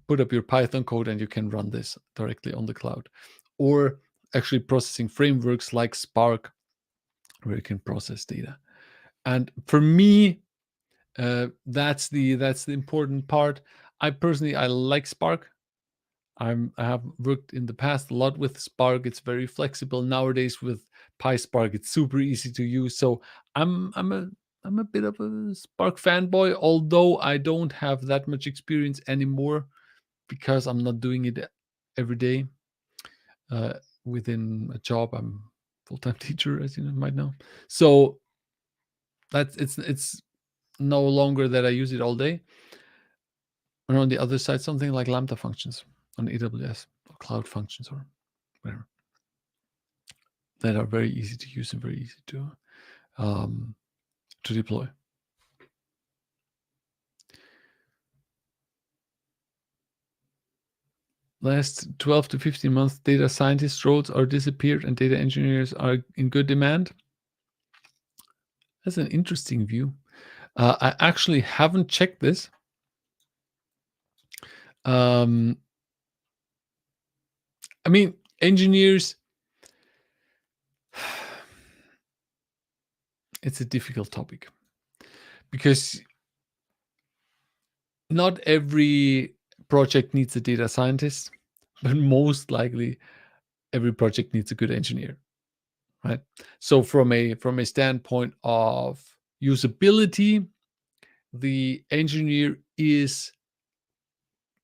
Speaker 1: put up your Python code, and you can run this directly on the cloud, or actually processing frameworks like Spark where you can process data. And for me, that's the important part. I personally I like Spark. I have worked in the past a lot with Spark. It's very flexible nowadays with PySpark. It's super easy to use. So I'm I'm a I'm a bit of a Spark fanboy, although I don't have that much experience anymore because I'm not doing it every day uh, within a job. I'm full-time teacher, as you might know. So that's it's no longer that I use it all day. And on the other side, something like Lambda functions on AWS or Cloud Functions or whatever that are very easy to use and very easy um, to deploy. Last 12 to 15 months, data scientist roles are disappeared and data engineers are in good demand. That's an interesting view. I actually haven't checked this. Um, I mean, engineers, it's a difficult topic because not every project needs a data scientist, but most likely every project needs a good engineer, right? So from a standpoint of usability, the engineer is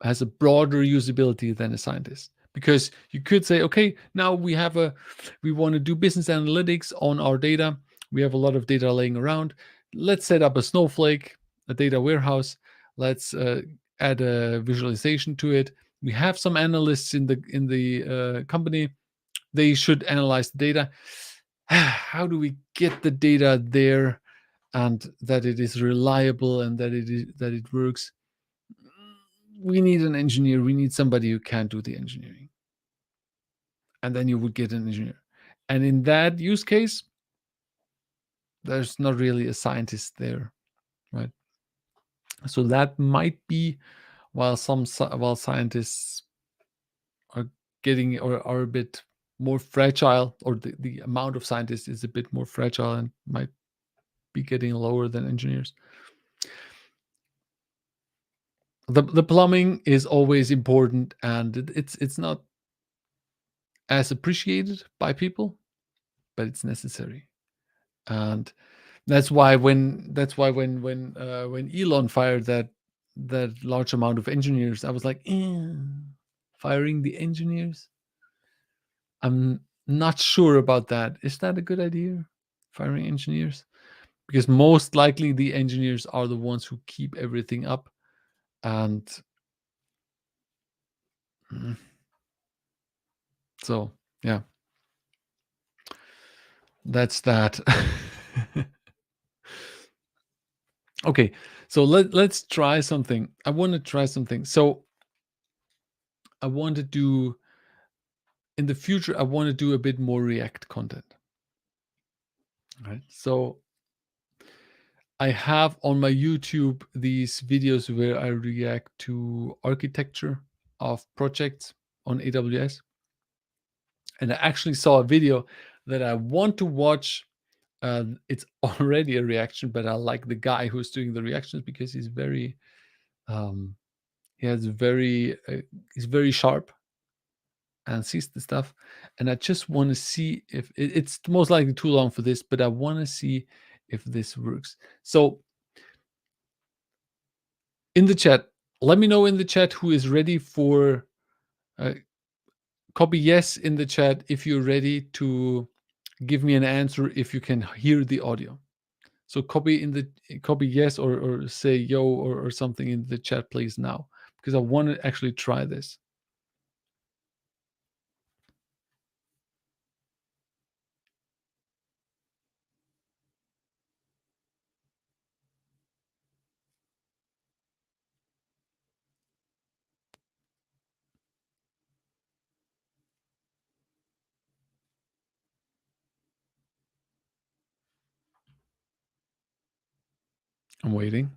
Speaker 1: has a broader usability than a scientist, because you could say, okay, now we want to do business analytics on our data. We have a lot of data laying around. Let's set up a Snowflake, a data warehouse. Let's add a visualization to it. We have some analysts in the company. They should analyze the data. How do we get the data there and that it is reliable and that it works? We need an engineer. We need somebody who can do the engineering. And then you would get an engineer. And in that use case, there's not really a scientist there, right? So that might be while scientists are getting or are a bit more fragile, or the amount of scientists is a bit more fragile and might be getting lower than engineers. The plumbing is always important, and it's not as appreciated by people, but it's necessary. And that's why when Elon fired that large amount of engineers, I was like, firing the engineers. I'm not sure about that. Is that a good idea? Firing engineers? Because most likely the engineers are the ones who keep everything up. And mm, so, yeah, that's that. Okay, so let's try something. I want to try something. So I want to do in the future. I want to do a bit more React content. Right. So I have on my YouTube these videos where I react to architecture of projects on AWS. And I actually saw a video that I want to watch. It's already a reaction, but I like the guy who's doing the reactions because um, he has he's very sharp and sees the stuff. And I just want to see if it's most likely too long for this, but I want to see if this works. So in the chat, let me know in the chat who is ready for uh, copy yes in the chat if you're ready to give me an answer if you can hear the audio. So copy yes, or say yo, or something in the chat please now, because I want to actually try this. I'm waiting.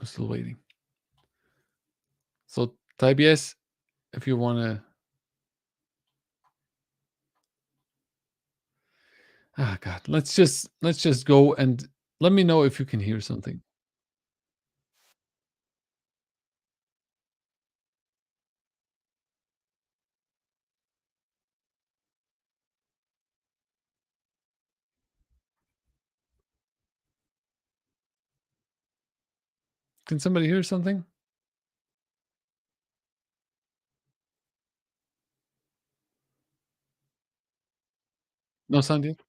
Speaker 1: I'm still waiting. So type yes if you wanna. Ah, God. Let's just go and let me know if you can hear something. Can somebody hear something? No sound yet?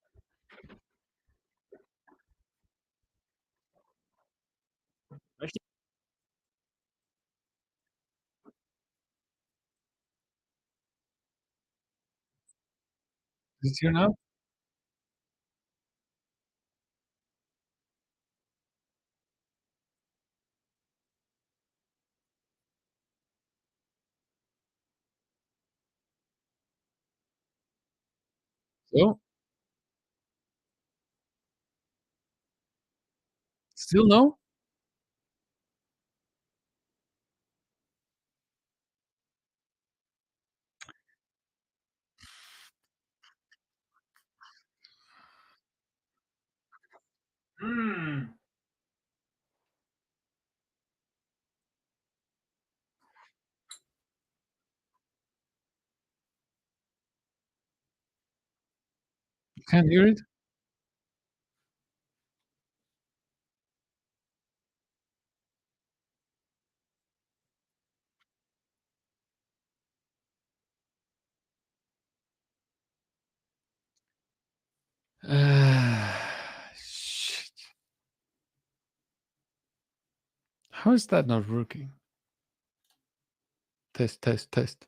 Speaker 1: Is it here now? So? Still no? Mm. You can't hear it? Shit. How is that not working? Test, test, test.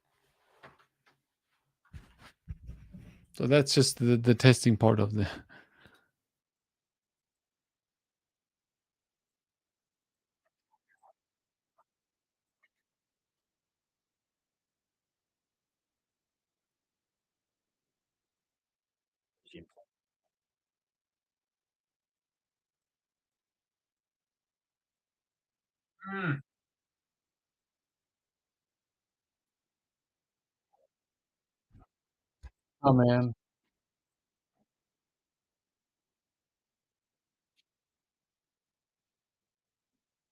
Speaker 1: So that's just the testing part of the. Mm. Oh, man.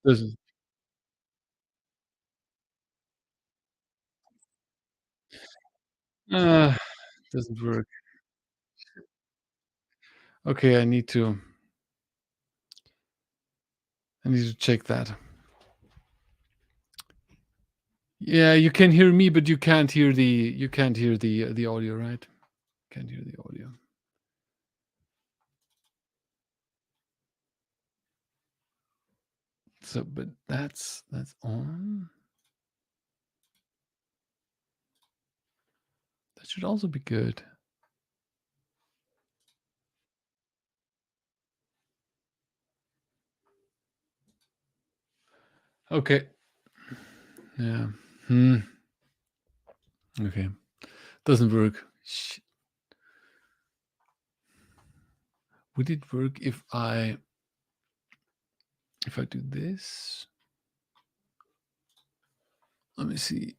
Speaker 1: This is uh, doesn't work. Okay, I need to check that. Yeah, you can hear me, but you can't hear the audio, right? Can't hear the audio. So, but that's on. That should also be good. Okay. Yeah. Hmm. Okay. Doesn't work. Would it work if I do this? Let me see.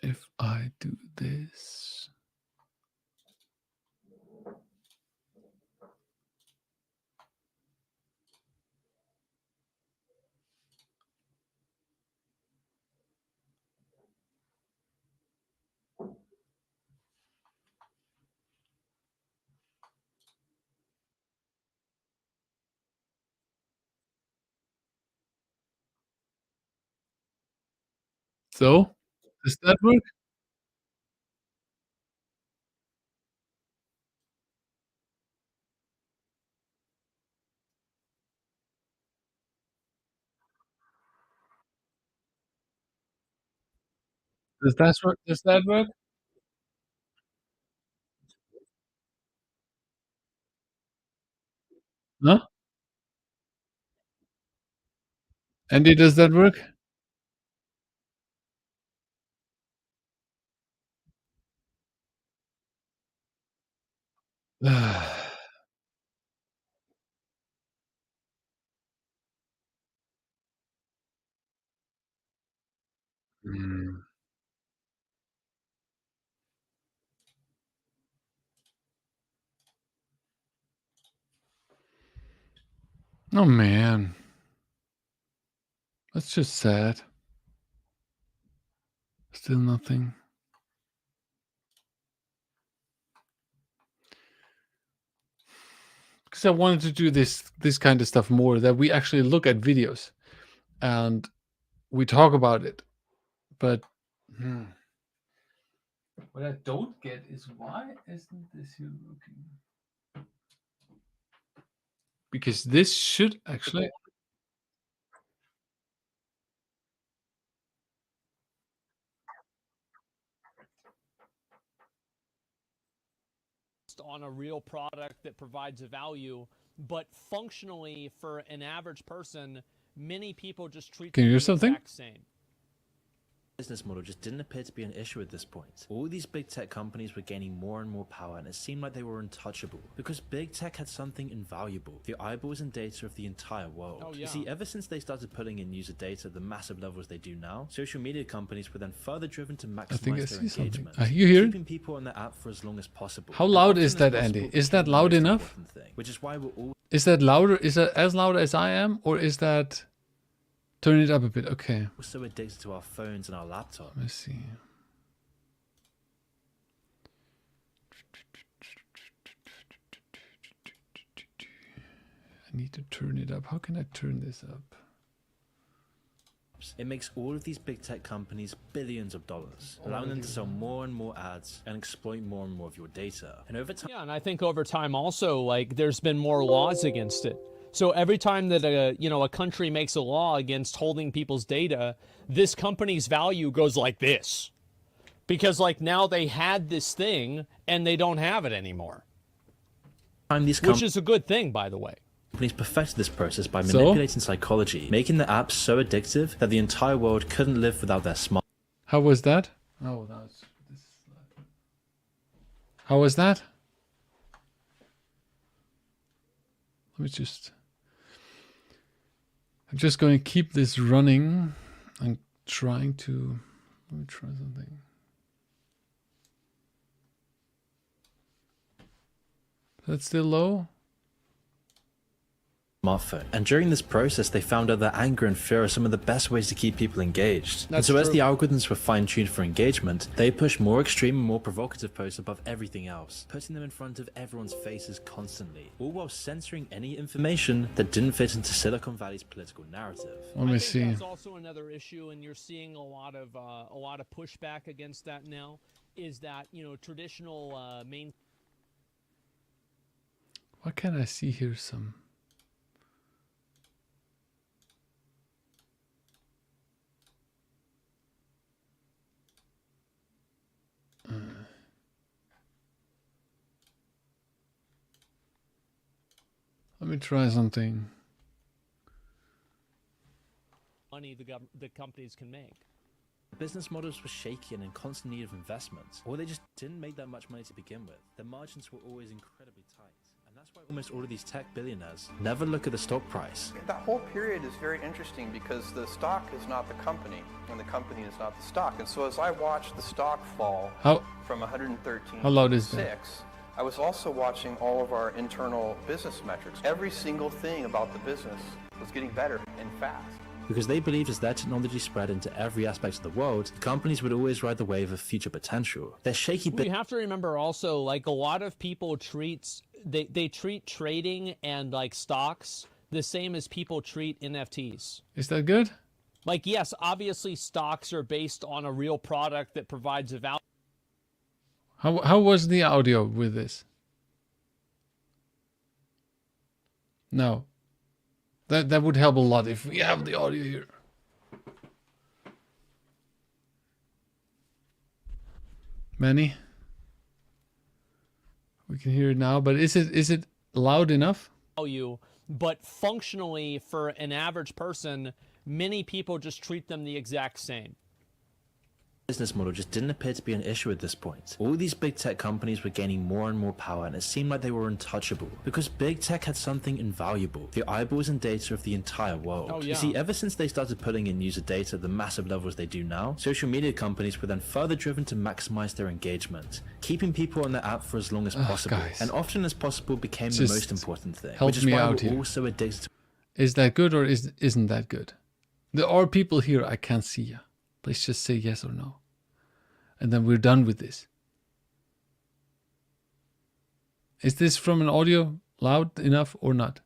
Speaker 1: If I do this. So, does that work? Does that work? Does that work? No? Andy, does that work? Mm. Oh man, that's just sad. Still nothing. Because I wanted to do this kind of stuff more, that we actually look at videos and we talk about it. But what I don't get is, why isn't this here looking? Because this should actually.
Speaker 2: On a real product that provides a value, but functionally for an average person, many people just treat
Speaker 1: Can you
Speaker 2: them
Speaker 1: hear
Speaker 2: the
Speaker 1: something?
Speaker 2: exact same.
Speaker 3: Business model just didn't appear to be an issue at this point. All these big tech companies were gaining more and more power, and it seemed like they were untouchable because big tech had something invaluable: the eyeballs and data of the entire world.
Speaker 2: Oh, yeah.
Speaker 3: You see, ever since they started putting in user data at the massive levels they do now, social media companies were then further driven to maximize their engagement,
Speaker 1: You hear it?
Speaker 3: keeping people on the app for as long as possible.
Speaker 1: How
Speaker 3: And
Speaker 1: loud
Speaker 3: often
Speaker 1: is
Speaker 3: as
Speaker 1: that,
Speaker 3: possible
Speaker 1: Andy? Is that
Speaker 3: became the
Speaker 1: loud
Speaker 3: most
Speaker 1: enough?
Speaker 3: important thing, which is why we're all
Speaker 1: Is that louder? Is that as loud as I am, or is that? Turn it up a bit. Okay.
Speaker 3: so addicted to our phones and our laptops.
Speaker 1: Let me see. I need to turn it up. How can I turn this up?
Speaker 3: It makes all of these big tech companies billions of dollars, allowing them to sell more and more ads and exploit more and more of your data. And over time,
Speaker 2: Yeah, and I think over time also, like, there's been more laws against it. So every time that a country makes a law against holding people's data, this company's value goes like this, because like now they had this thing and they don't have it anymore,
Speaker 3: these
Speaker 2: which is a good thing, by the way.
Speaker 3: companies perfected this process by manipulating psychology, making the apps so addictive that the entire world couldn't live without their smart.
Speaker 1: How was that? Oh, that's this. How was that? Let me just. I'm just going to keep this running. I'm trying to. Let me try something. That's still low?
Speaker 3: Smartphone. And during this process, they found out that anger and fear are some of the best ways to keep people engaged. And so as the algorithms were fine-tuned for engagement, they pushed more extreme and more provocative posts above everything else, putting them in front of everyone's faces constantly, all while censoring any information that didn't fit into Silicon Valley's political narrative.
Speaker 1: Let me see.
Speaker 2: That's also another issue, and you're seeing a lot of pushback against that now. Is that traditional main.
Speaker 1: Why can't I see here some? Let me try something.
Speaker 2: Money the companies can make.
Speaker 3: Business models were shaky and in constant need of investment, or they just didn't make that much money to begin with. Their margins were always incredibly tight. And that's why almost all of these tech billionaires never look at the stock price.
Speaker 4: That whole period is very interesting because the stock is not the company, and the company is not the stock. And so as I watched the stock fall from 113
Speaker 1: how loud
Speaker 4: to
Speaker 1: is that?
Speaker 4: 6, I was also watching all of our internal business metrics. Every single thing about the business was getting better and fast.
Speaker 3: Because they believed as their technology spread into every aspect of the world, the companies would always ride the wave of future potential. Their shaky
Speaker 2: We have to remember also, like, a lot of people they treat trading and like stocks the same as people treat NFTs.
Speaker 1: Is that good?
Speaker 2: Like, yes, obviously stocks are based on a real product that provides a value.
Speaker 1: How was the audio with this? No. That would help a lot if we have the audio here. Manny? We can hear it now, but is it loud enough?
Speaker 2: Value, but functionally for an average person, many people just treat them the exact same.
Speaker 3: business model just didn't appear to be an issue at this point. All these big tech companies were gaining more and more power, and it seemed like they were untouchable because big tech had something invaluable: the eyeballs and data of the entire world.
Speaker 2: Oh, yeah.
Speaker 3: You see, ever since they started pulling in user data at the massive levels they do now, social media companies were then further driven to maximize their engagement. Keeping people on their app for as long as possible,
Speaker 1: guys.
Speaker 3: and often as possible, became the most important thing,
Speaker 1: help
Speaker 3: which is
Speaker 1: me
Speaker 3: why
Speaker 1: out
Speaker 3: we're
Speaker 1: here.
Speaker 3: all so addicted to.
Speaker 1: Is that good or isn't that good? There are people here, I can't see you. Please just say yes or no. And then we're done with this. Is this from an audio loud enough or not?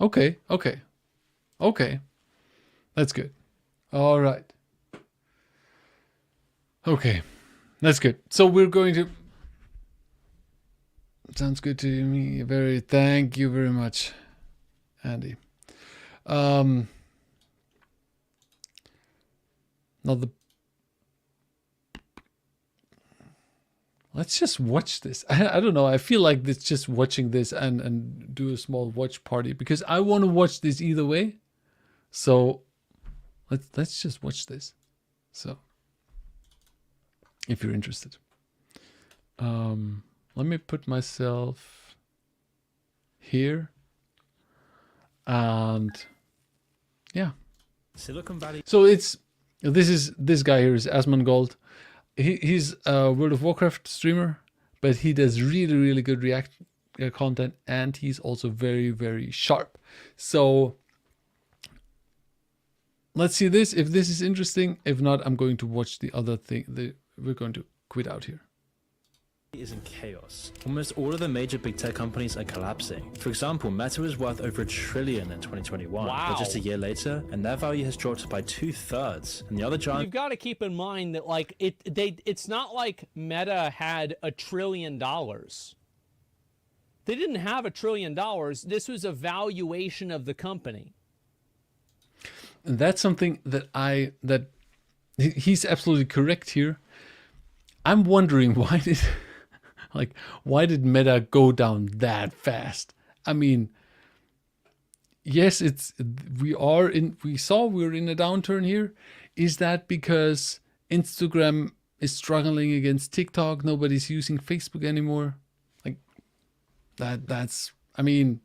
Speaker 1: Okay. That's good. All right. Okay, that's good. So we're going to... Sounds good to me. Thank you very much, Andy. Now let's just watch this. I don't know. I feel like it's just watching this and do a small watch party because I want to watch this either way. So let's just watch this. So if you're interested, let me put myself here, and yeah.
Speaker 3: Silicon Valley.
Speaker 1: So this guy here is Asmongold. He's a World of Warcraft streamer, but he does really, really good React content, and he's also very, very sharp. So let's see this. If this is interesting, if not, I'm going to watch the other thing. We're going to quit out here.
Speaker 3: Is in chaos. Almost all of the major big tech companies are collapsing. For example, Meta is worth over $1 trillion in 2021, but just a year later, and their value has dropped by 2/3. And the other giant.
Speaker 2: You've got to keep in mind that like it's not like Meta had $1 trillion. They didn't have $1 trillion. This was a valuation of the company.
Speaker 1: And that's something that he's absolutely correct here. I'm wondering why did Meta go down that fast? I mean, yes, we're in a downturn here. Is that because Instagram is struggling against TikTok? Nobody's using Facebook anymore. Like that's I mean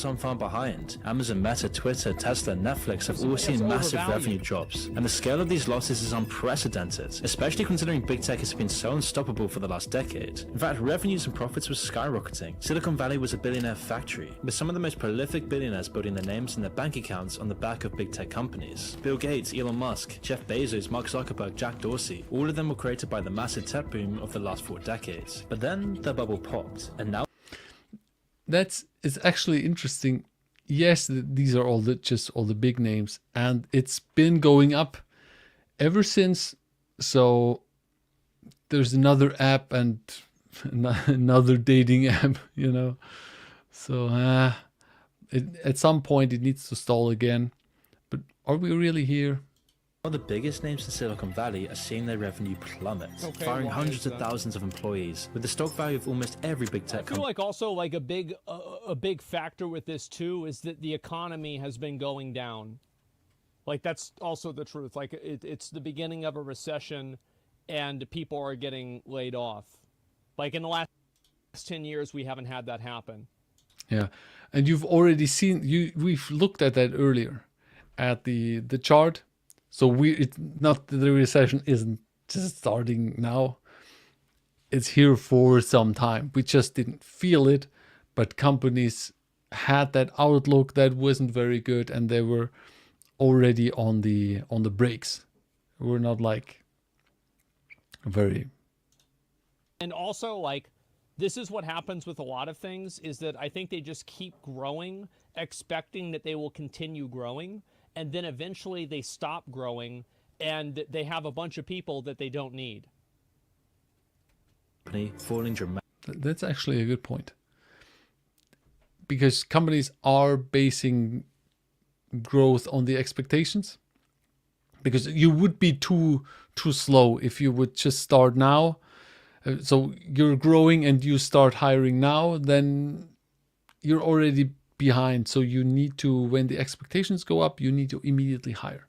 Speaker 3: aren't far behind. Amazon, Meta, Twitter, Tesla, Netflix have all seen massive revenue drops, and the scale of these losses is unprecedented, especially considering big tech has been so unstoppable for the last decade. In fact, revenues and profits were skyrocketing. Silicon Valley was a billionaire factory, with some of the most prolific billionaires building their names and their bank accounts on the back of big tech companies. Bill Gates, Elon Musk, Jeff Bezos, Mark Zuckerberg, Jack Dorsey, all of them were created by the massive tech boom of the last 4 decades. But then the bubble popped, and now
Speaker 1: it's actually interesting. Yes, these are all the big names, and it's been going up ever since. So there's another app and another dating app, you know. So at some point it needs to stall again. But are we really here?
Speaker 3: all the biggest names in Silicon Valley are seeing their revenue plummet, firing hundreds of thousands of employees, with the stock value of almost every big tech company.
Speaker 2: I feel like also like a big factor with this too is that the economy has been going down. Like that's also the truth. Like it's the beginning of a recession, and people are getting laid off. Like in the last 10 years, we haven't had that happen.
Speaker 1: Yeah, and you've already seen we've looked at that earlier, at the chart. So it's not the recession isn't just starting now. It's here for some time. We just didn't feel it, but companies had that outlook that wasn't very good, and they were already on the brakes. We're not like very.
Speaker 2: And also, like, this is what happens with a lot of things, is that I think they just keep growing, expecting that they will continue growing, and then eventually they stop growing, and they have a bunch of people that they don't need.
Speaker 3: Falling dramatically.
Speaker 1: That's actually a good point. Because companies are basing growth on the expectations. Because you would be too slow if you would just start now. So you're growing and you start hiring now, then you're already behind. So you need to, when the expectations go up, you need to immediately hire.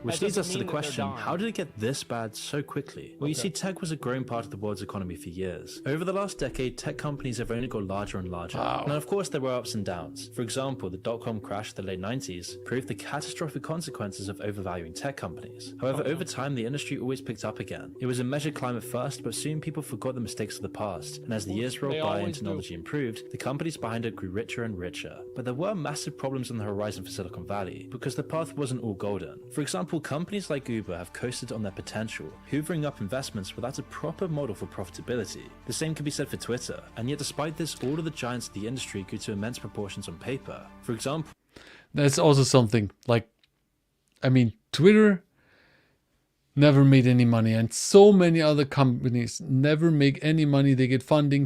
Speaker 3: Which leads us to the question, how did it get this bad so quickly? Well, you see, tech was a growing part of the world's economy for years. Over the last decade, tech companies have only got larger and larger.
Speaker 1: Wow.
Speaker 3: Now, of course, there were ups and downs. For example, the dot-com crash of the late 90s proved the catastrophic consequences of overvaluing tech companies. However, over time, the industry always picked up again. It was a measured climb at first, but soon people forgot the mistakes of the past. And as the years rolled by and technology improved, the companies behind it grew richer and richer. But there were massive problems on the horizon for Silicon Valley, because the path wasn't all golden. For example, companies like Uber have coasted on their potential, hoovering up investments without a proper model for profitability. The same can be said for Twitter, and yet despite this, all of the giants of the industry grew to immense proportions on paper. For example,
Speaker 1: that's also something like, I mean, Twitter never made any money, and so many other companies never make any money. They get funding,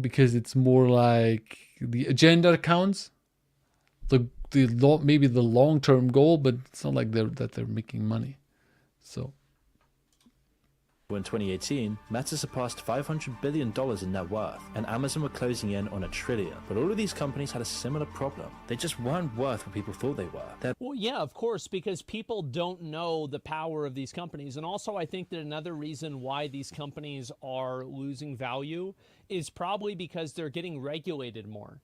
Speaker 1: because it's more like the agenda counts. Maybe the long-term goal, but it's not like they're making money. So
Speaker 3: in 2018, Meta surpassed $500 billion in net worth, and Amazon were closing in on $1 trillion. But all of these companies had a similar problem. They just weren't worth what people thought they were.
Speaker 2: Well, yeah, of course, because people don't know the power of these companies. And also, I think that another reason why these companies are losing value is probably because they're getting regulated more.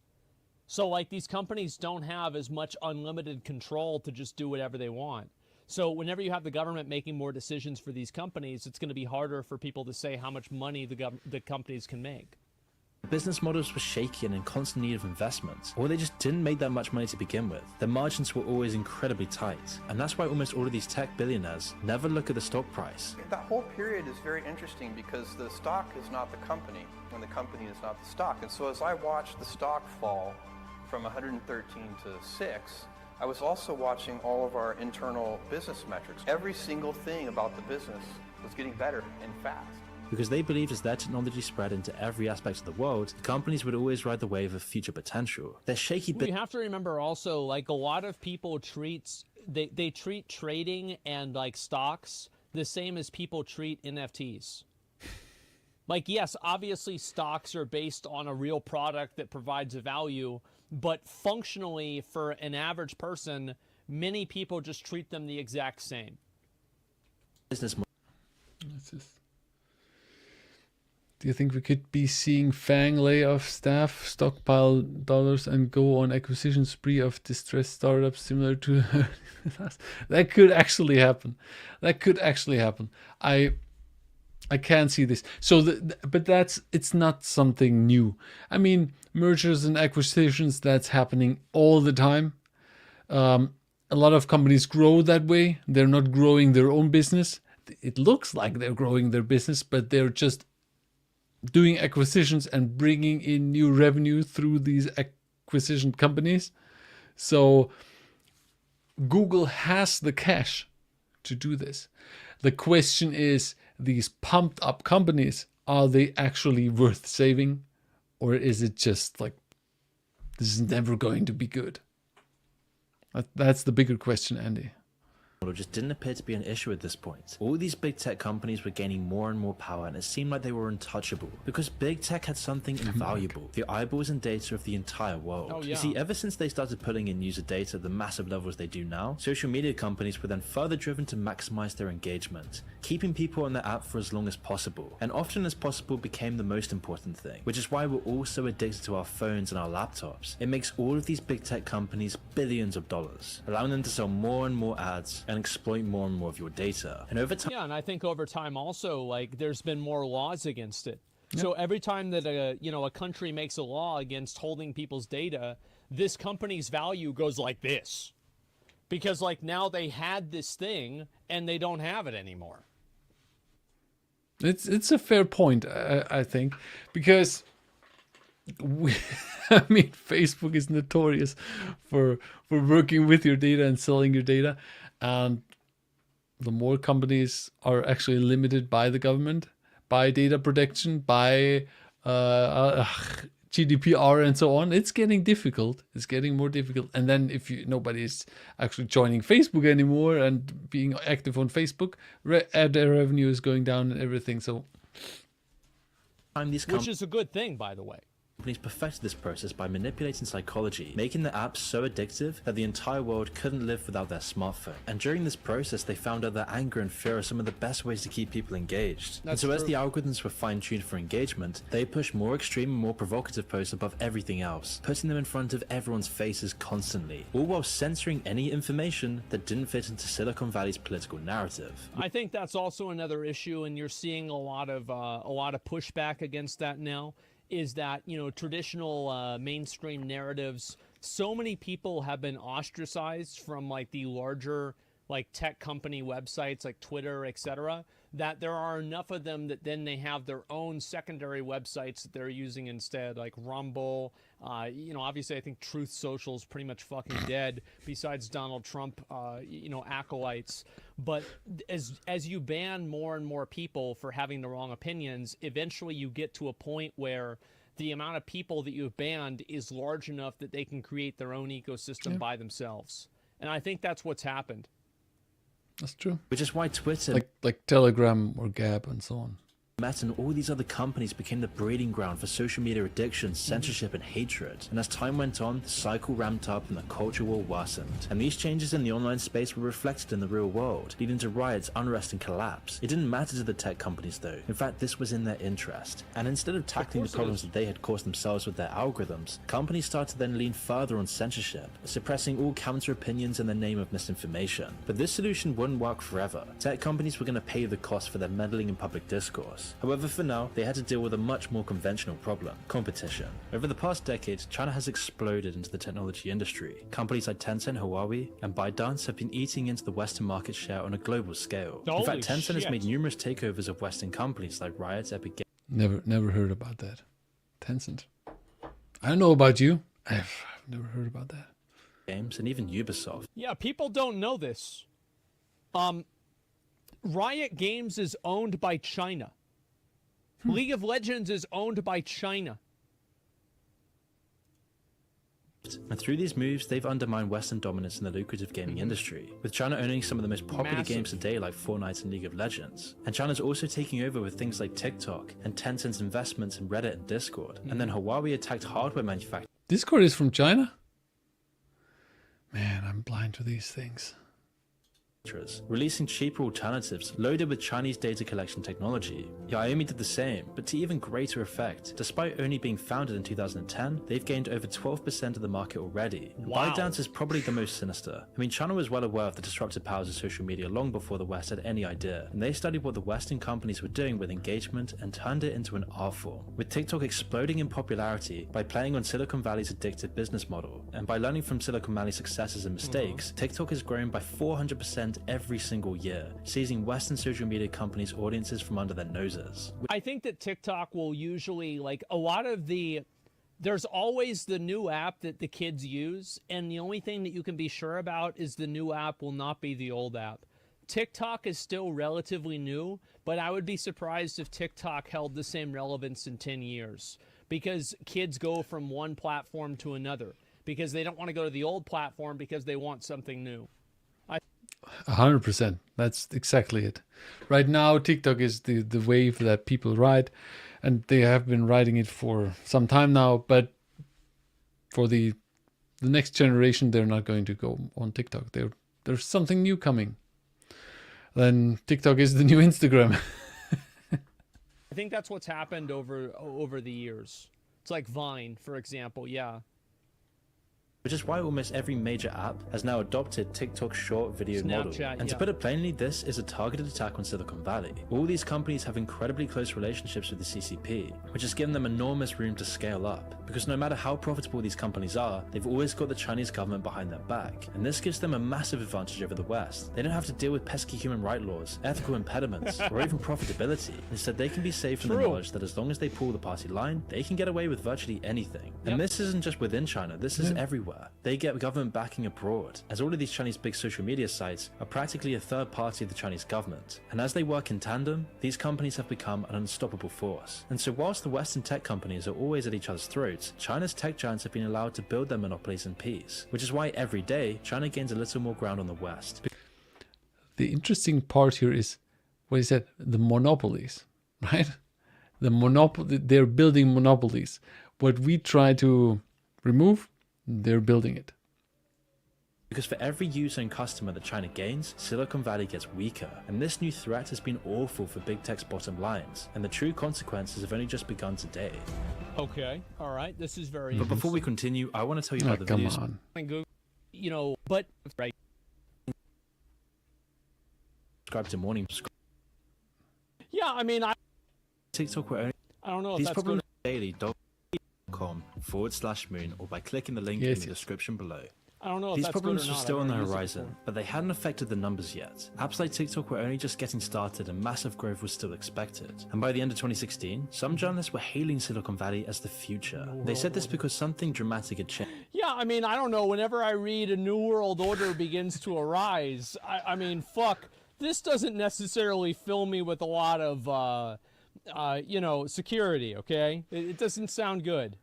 Speaker 2: So like these companies don't have as much unlimited control to just do whatever they want. So whenever you have the government making more decisions for these companies, it's going to be harder for people to say how much money the companies can make.
Speaker 3: Business models were shaky and in constant need of investment, or they just didn't make that much money to begin with. Their margins were always incredibly tight, and that's why almost all of these tech billionaires never look at the stock price.
Speaker 4: That whole period is very interesting because the stock is not the company, and the company is not the stock. And so as I watched the stock fall from 113 to 6, I was also watching all of our internal business metrics. Every single thing about the business was getting better and fast.
Speaker 3: Because they believed as their technology spread into every aspect of the world, the companies would always ride the wave of future potential. Their shaky
Speaker 2: You have to remember also, like a lot of people they treat trading and like stocks the same as people treat NFTs. Like, yes, obviously stocks are based on a real product that provides a value, but functionally for an average person, many people just treat them the exact same.
Speaker 3: Business model.
Speaker 1: Do you think we could be seeing FANG lay off staff, stockpile dollars, and go on acquisition spree of distressed startups similar to that could actually happen. That could actually happen. I can't see this. So, but it's not something new. I mean, mergers and acquisitions, that's happening all the time. A lot of companies grow that way. They're not growing their own business. It looks like they're growing their business, but they're just doing acquisitions and bringing in new revenue through these acquisition companies. So Google has the cash to do this. The question is, these pumped up companies, are they actually worth saving? Or is it just like, this is never going to be good? That's the bigger question, Andy.
Speaker 3: Just didn't appear to be an issue at this point. All these big tech companies were gaining more and more power, and it seemed like they were untouchable because big tech had something invaluable: the eyeballs and data of the entire world.
Speaker 2: Oh, yeah.
Speaker 3: You see, ever since they started pulling in user data at the massive levels they do now, social media companies were then further driven to maximize their engagement, keeping people on their app for as long as possible, and often as possible became the most important thing, which is why we're all so addicted to our phones and our laptops. It makes all of these big tech companies billions of dollars, allowing them to sell more and more ads and exploit more and more of your data. And over time,
Speaker 2: yeah, and I think over time also, like, there's been more laws against it. Yep. So every time that a country makes a law against holding people's data, this company's value goes like this, because like now they had this thing and they don't have it anymore.
Speaker 1: It's a fair point, I think, because I mean, Facebook is notorious for working with your data and selling your data. And the more companies are actually limited by the government, by data protection, by GDPR and so on, it's getting difficult. It's getting more difficult. And then if nobody's actually joining Facebook anymore and being active on Facebook, ad revenue is going down and everything. So,
Speaker 2: which is a good thing, by the way.
Speaker 3: Companies perfected this process by manipulating psychology, making the apps so addictive that the entire world couldn't live without their smartphone. And during this process, they found out that anger and fear are some of the best ways to keep people engaged. And so as the algorithms were fine-tuned for engagement, they pushed more extreme and more provocative posts above everything else, putting them in front of everyone's faces constantly, all while censoring any information that didn't fit into Silicon Valley's political narrative.
Speaker 2: I think that's also another issue, and you're seeing a lot of pushback against that now. Is that, you know, traditional mainstream narratives, so many people have been ostracized from like the larger like tech company websites like Twitter, etc., that there are enough of them that then they have their own secondary websites that they're using instead, like Rumble. You know, obviously I think Truth Social is pretty much fucking dead besides Donald Trump, you know, acolytes. But as you ban more and more people for having the wrong opinions, eventually you get to a point where the amount of people that you've banned is large enough that they can create their own ecosystem by themselves. And I think that's what's happened.
Speaker 1: That's true.
Speaker 3: Which is why Twitter,
Speaker 1: like Telegram or Gab and so on,
Speaker 3: Meta and all these other companies became the breeding ground for social media addiction, censorship, and hatred. And as time went on, the cycle ramped up and the culture war worsened. And these changes in the online space were reflected in the real world, leading to riots, unrest, and collapse. It didn't matter to the tech companies though. In fact, this was in their interest. And instead of tackling the problems that they had caused themselves with their algorithms, companies started to then lean further on censorship, suppressing all counter opinions in the name of misinformation. But this solution wouldn't work forever. Tech companies were going to pay the cost for their meddling in public discourse. However, for now, they had to deal with a much more conventional problem: competition. Over the past decade, China has exploded into the technology industry. Companies like Tencent, Huawei, and ByteDance have been eating into the Western market share on a global scale. In fact, Tencent has made numerous takeovers of Western companies like Riot, Epic Games.
Speaker 1: Never heard about that. Tencent. I don't know about you. I've never heard about that.
Speaker 3: Games, and even Ubisoft.
Speaker 2: Yeah, people don't know this. Riot Games is owned by China. League of Legends is owned by China.
Speaker 3: And through these moves, they've undermined Western dominance in the lucrative gaming industry, with China owning some of the most popular games today like Fortnite and League of Legends. And China's also taking over with things like TikTok and Tencent's investments in Reddit and Discord. And then Huawei attacked hardware manufacturers.
Speaker 1: Discord is from China? Man, I'm blind to these things.
Speaker 3: Releasing cheaper alternatives loaded with Chinese data collection technology. Xiaomi did the same, but to even greater effect. Despite only being founded in 2010, they've gained over 12% of the market already.
Speaker 2: Wow.
Speaker 3: ByteDance is probably the most sinister. I mean, China was well aware of the disruptive powers of social media long before the West had any idea, and they studied what the Western companies were doing with engagement and turned it into an art form. With TikTok exploding in popularity by playing on Silicon Valley's addictive business model, and by learning from Silicon Valley's successes and mistakes, TikTok has grown by 400% every single year, seizing Western social media companies' audiences from under their noses.
Speaker 2: I think that TikTok will usually, like a lot of there's always the new app that the kids use, and the only thing that you can be sure about is the new app will not be the old app. TikTok is still relatively new, but I would be surprised if TikTok held the same relevance in 10 years, because kids go from one platform to another, because they don't want to go to the old platform because they want something new.
Speaker 1: 100%. That's exactly it. Right now, TikTok is the wave that people ride, and they have been riding it for some time now. But for the next generation, they're not going to go on TikTok. There's something new coming. Then TikTok is the new Instagram.
Speaker 2: I think that's what's happened over the years. It's like Vine, for example. Yeah.
Speaker 3: Which is why almost every major app has now adopted TikTok's short video model. And to put it plainly, this is a targeted attack on Silicon Valley. All these companies have incredibly close relationships with the CCP, which has given them enormous room to scale up. Because no matter how profitable these companies are, they've always got the Chinese government behind their back. And this gives them a massive advantage over the West. They don't have to deal with pesky human rights laws, ethical impediments, or even profitability. Instead, they can be safe from the knowledge that as long as they pull the party line, they can get away with virtually anything. And this isn't just within China, this is everywhere. They get government backing abroad, as all of these Chinese big social media sites are practically a third party of the Chinese government. And as they work in tandem, these companies have become an unstoppable force. And so whilst the Western tech companies are always at each other's throats, China's tech giants have been allowed to build their monopolies in peace, which is why every day China gains a little more ground on the West.
Speaker 1: The interesting part here is what he said, the monopolies, right? They're building monopolies. what we try to remove, they're building it.
Speaker 3: Because for every user and customer that China gains, Silicon Valley gets weaker, and this new threat has been awful for big tech's bottom lines, and the true consequences have only just begun today.
Speaker 2: Okay, all right, this is very
Speaker 3: But before we continue, I want to tell you about the
Speaker 1: Come
Speaker 3: videos.
Speaker 1: on.
Speaker 2: Google, you know, but right.
Speaker 3: Subscribe to Morning.
Speaker 2: Yeah, I mean,
Speaker 3: TikTok were only
Speaker 2: I don't know if
Speaker 3: these
Speaker 2: that's
Speaker 3: problems
Speaker 2: good.
Speaker 3: daily.com/moon or by clicking the link in the description below.
Speaker 2: I don't know if
Speaker 3: These
Speaker 2: that's
Speaker 3: problems
Speaker 2: good or
Speaker 3: were
Speaker 2: not.
Speaker 3: still
Speaker 2: I've
Speaker 3: on the
Speaker 2: never used it
Speaker 3: horizon,
Speaker 2: before.
Speaker 3: but they hadn't affected the numbers yet. Apps like TikTok were only just getting started and massive growth was still expected. And by the end of 2016, some journalists were hailing Silicon Valley as the future. They said this because something dramatic had changed.
Speaker 2: Yeah, I mean, I don't know. Whenever I read a new world order begins to arise, I mean, fuck, this doesn't necessarily fill me with a lot of, you know, security, okay? It doesn't sound good.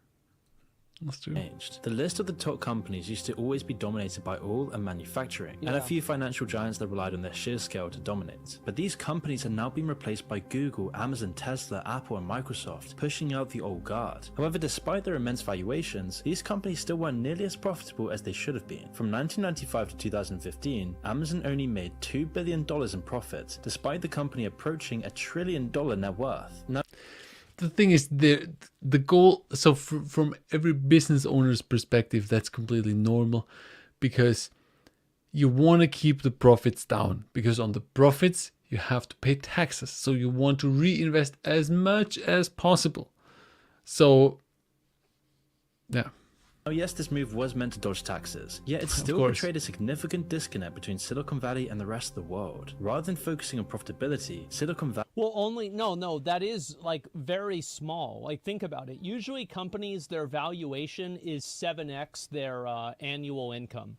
Speaker 1: That's true.
Speaker 3: The list of the top companies used to always be dominated by oil and manufacturing, and a
Speaker 2: Yeah.
Speaker 3: few financial giants that relied on their sheer scale to dominate. But these companies have now been replaced by Google, Amazon, Tesla, Apple, and Microsoft, pushing out the old guard. However, despite their immense valuations, these companies still weren't nearly as profitable as they should have been. From 1995 to 2015, Amazon only made $2 billion in profit, despite the company approaching $1 trillion net worth. Now,
Speaker 1: The thing is, the goal, so from every business owner's perspective, that's completely normal, because you want to keep the profits down, because on the profits you have to pay taxes, so you want to reinvest as much as possible. So yeah.
Speaker 3: oh yes, this move was meant to dodge taxes, yet it still
Speaker 1: course.
Speaker 3: portrayed a significant disconnect between Silicon Valley and the rest of the world. Rather than focusing on profitability, Silicon Valley
Speaker 2: Well, no, that is like very small. Like, think about it. Usually companies, their valuation is 7x their annual income,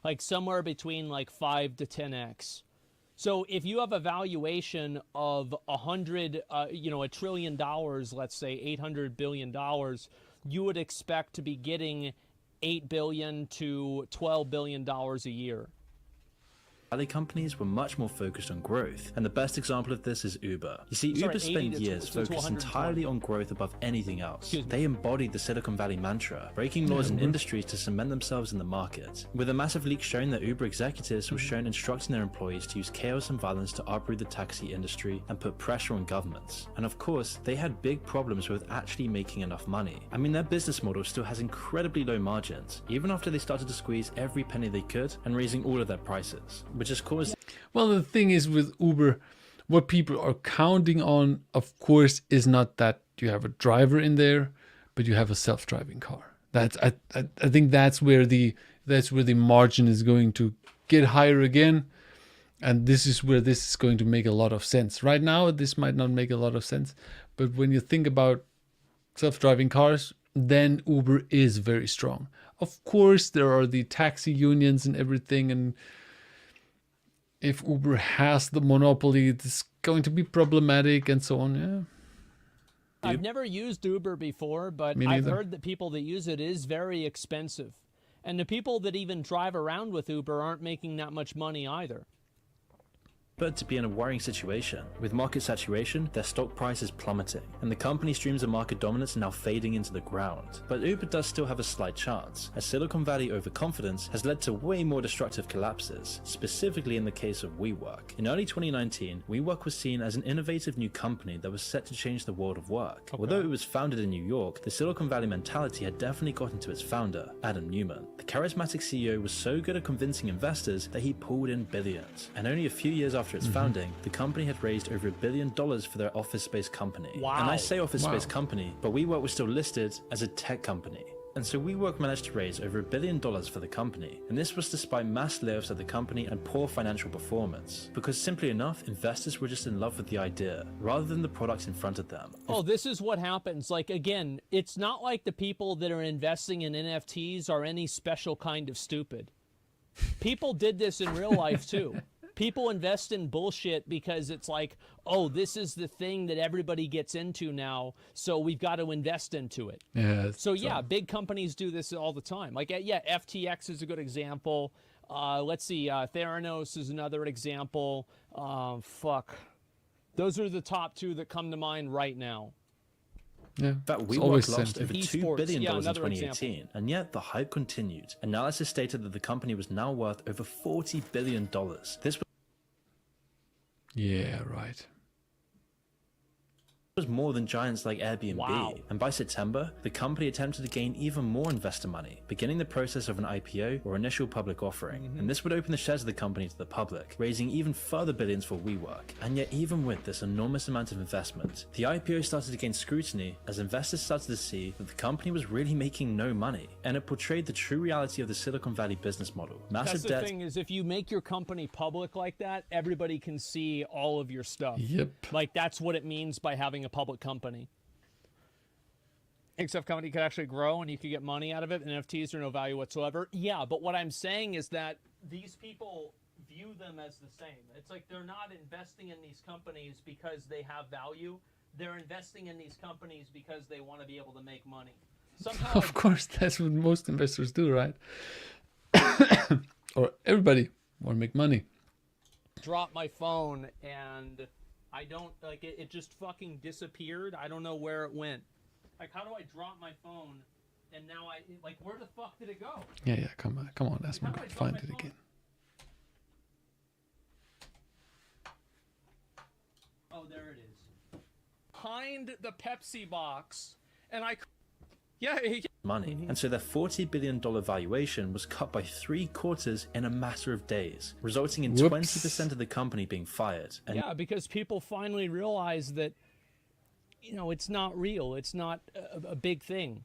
Speaker 2: like somewhere between like 5 to 10x. So if you have a valuation of $1 trillion, let's say $800 billion, you would expect to be getting $8 billion to $12 billion a year.
Speaker 3: companies were much more focused on growth, and the best example of this is Uber. You see,
Speaker 2: Sorry,
Speaker 3: Uber
Speaker 2: 80
Speaker 3: spent
Speaker 2: to
Speaker 3: years
Speaker 2: to
Speaker 3: focused
Speaker 2: 120.
Speaker 3: entirely on growth above anything else.
Speaker 2: Excuse me.
Speaker 3: They embodied the Silicon Valley mantra, breaking laws in industries to cement themselves in the market. With a massive leak showing that Uber executives were shown instructing their employees to use chaos and violence to uproot the taxi industry and put pressure on governments. And of course, they had big problems with actually making enough money. I mean, their business model still has incredibly low margins, even after they started to squeeze every penny they could and raising all of their prices, which has caused
Speaker 1: Well, the thing is with Uber, what people are counting on, of course, is not that you have a driver in there, but you have a self-driving car. That's I think that's where the margin is going to get higher again, and this is where this is going to make a lot of sense. Right now, this might not make a lot of sense, but when you think about self-driving cars, then Uber is very strong. Of course, there are the taxi unions and everything, and if Uber has the monopoly, it's going to be problematic and so on. Yeah.
Speaker 2: I've never used Uber before, but
Speaker 1: Me
Speaker 2: I've
Speaker 1: neither.
Speaker 2: heard that people that use it is very expensive. And the people that even drive around with Uber aren't making that much money either.
Speaker 3: but to be in a worrying situation. With market saturation, their stock price is plummeting, and the company's dreams of market dominance are now fading into the ground. But Uber does still have a slight chance, as Silicon Valley overconfidence has led to way more destructive collapses, specifically in the case of WeWork. In early 2019, WeWork was seen as an innovative new company that was set to change the world of work. Although it was founded in New York, the Silicon Valley mentality had definitely gotten to its founder, Adam Neumann. The charismatic CEO was so good at convincing investors that he pulled in billions, and only a few years after its founding, the company had raised over $1 billion for their office space company.
Speaker 2: Wow.
Speaker 3: And I say office
Speaker 1: Wow.
Speaker 3: space company, but WeWork was still listed as a tech company. And so WeWork managed to raise over $1 billion for the company, and this was despite mass layoffs at the company and poor financial performance, because simply enough, investors were just in love with the idea, rather than the product in front of them.
Speaker 2: Oh, this is what happens. Like, again, it's not like the people that are investing in NFTs are any special kind of stupid. People did this in real life too. People invest in bullshit because it's like, oh, this is the thing that everybody gets into now, so we've got to invest into it.
Speaker 1: Yeah.
Speaker 2: So yeah, big companies do this all the time. Like, yeah, FTX is a good example. Let's see, Theranos is another example. Those are the top two that come to mind right now.
Speaker 1: Yeah,
Speaker 3: In fact,
Speaker 1: it's always
Speaker 3: WeWork lost
Speaker 1: same
Speaker 3: over
Speaker 1: thing.
Speaker 3: $2
Speaker 2: Esports,
Speaker 3: billion
Speaker 2: yeah,
Speaker 3: in
Speaker 2: another
Speaker 3: 2018,
Speaker 2: example.
Speaker 3: and yet the hype continued. Analysis stated that the company was now worth over $40 billion. This
Speaker 1: Yeah, right.
Speaker 3: was more than giants like Airbnb.
Speaker 2: Wow.
Speaker 3: And by September, the company attempted to gain even more investor money, beginning the process of an IPO or initial public offering. And this would open the shares of the company to the public, raising even further billions for WeWork. And yet even with this enormous amount of investment, the IPO started to gain scrutiny as investors started to see that the company was really making no money. And it portrayed the true reality of the Silicon Valley business model.
Speaker 2: That's
Speaker 3: Massive
Speaker 2: the
Speaker 3: debt.
Speaker 2: thing, is if you make your company public like that, everybody can see all of your stuff.
Speaker 1: Yep.
Speaker 2: Like, that's what it means by having a public company. Except company could actually grow and you could get money out of it. NFTs are no value whatsoever. Yeah, but what I'm saying is that these people view them as the same. It's like they're not investing in these companies because they have value. They're investing in these companies because they want to be able to make money. Somehow,
Speaker 1: Of course, that's what most investors do, right? Or everybody want to make money.
Speaker 2: drop my phone and I don't, like, it just fucking disappeared. I don't know where it went. Like, how do I drop my phone and now like, where the fuck did it go?
Speaker 1: Yeah, come on, that's
Speaker 2: How
Speaker 1: my
Speaker 2: do I
Speaker 1: god,
Speaker 2: drop
Speaker 1: find
Speaker 2: my
Speaker 1: it
Speaker 2: phone?
Speaker 1: again.
Speaker 2: Oh, there it is. Behind the Pepsi box, and yeah.
Speaker 3: money. And so their $40 billion valuation was cut by 3/4 in a matter of days, resulting in
Speaker 1: Whoops.
Speaker 3: 20% of the company being fired. And
Speaker 2: Yeah, because people finally realize that, it's not real. It's not a big thing.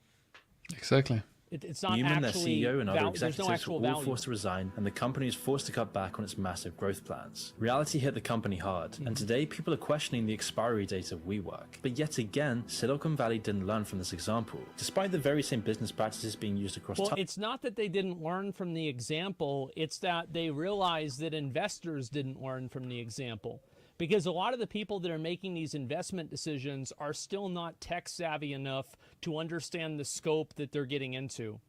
Speaker 1: Exactly.
Speaker 2: It's not
Speaker 3: Newman, their
Speaker 2: actually
Speaker 3: CEO, and other
Speaker 2: there's no
Speaker 3: executives
Speaker 2: actual
Speaker 3: were all
Speaker 2: value.
Speaker 3: forced to resign, and the company was forced to cut back on its massive growth plans. Reality hit the company hard, and today people are questioning the expiry date of WeWork. But yet again, Silicon Valley didn't learn from this example, despite the very same business practices being used across
Speaker 2: Well, it's not that they didn't learn from the example, it's that they realized that investors didn't learn from the example. Because a lot of the people that are making these investment decisions are still not tech savvy enough to understand the scope that they're getting into.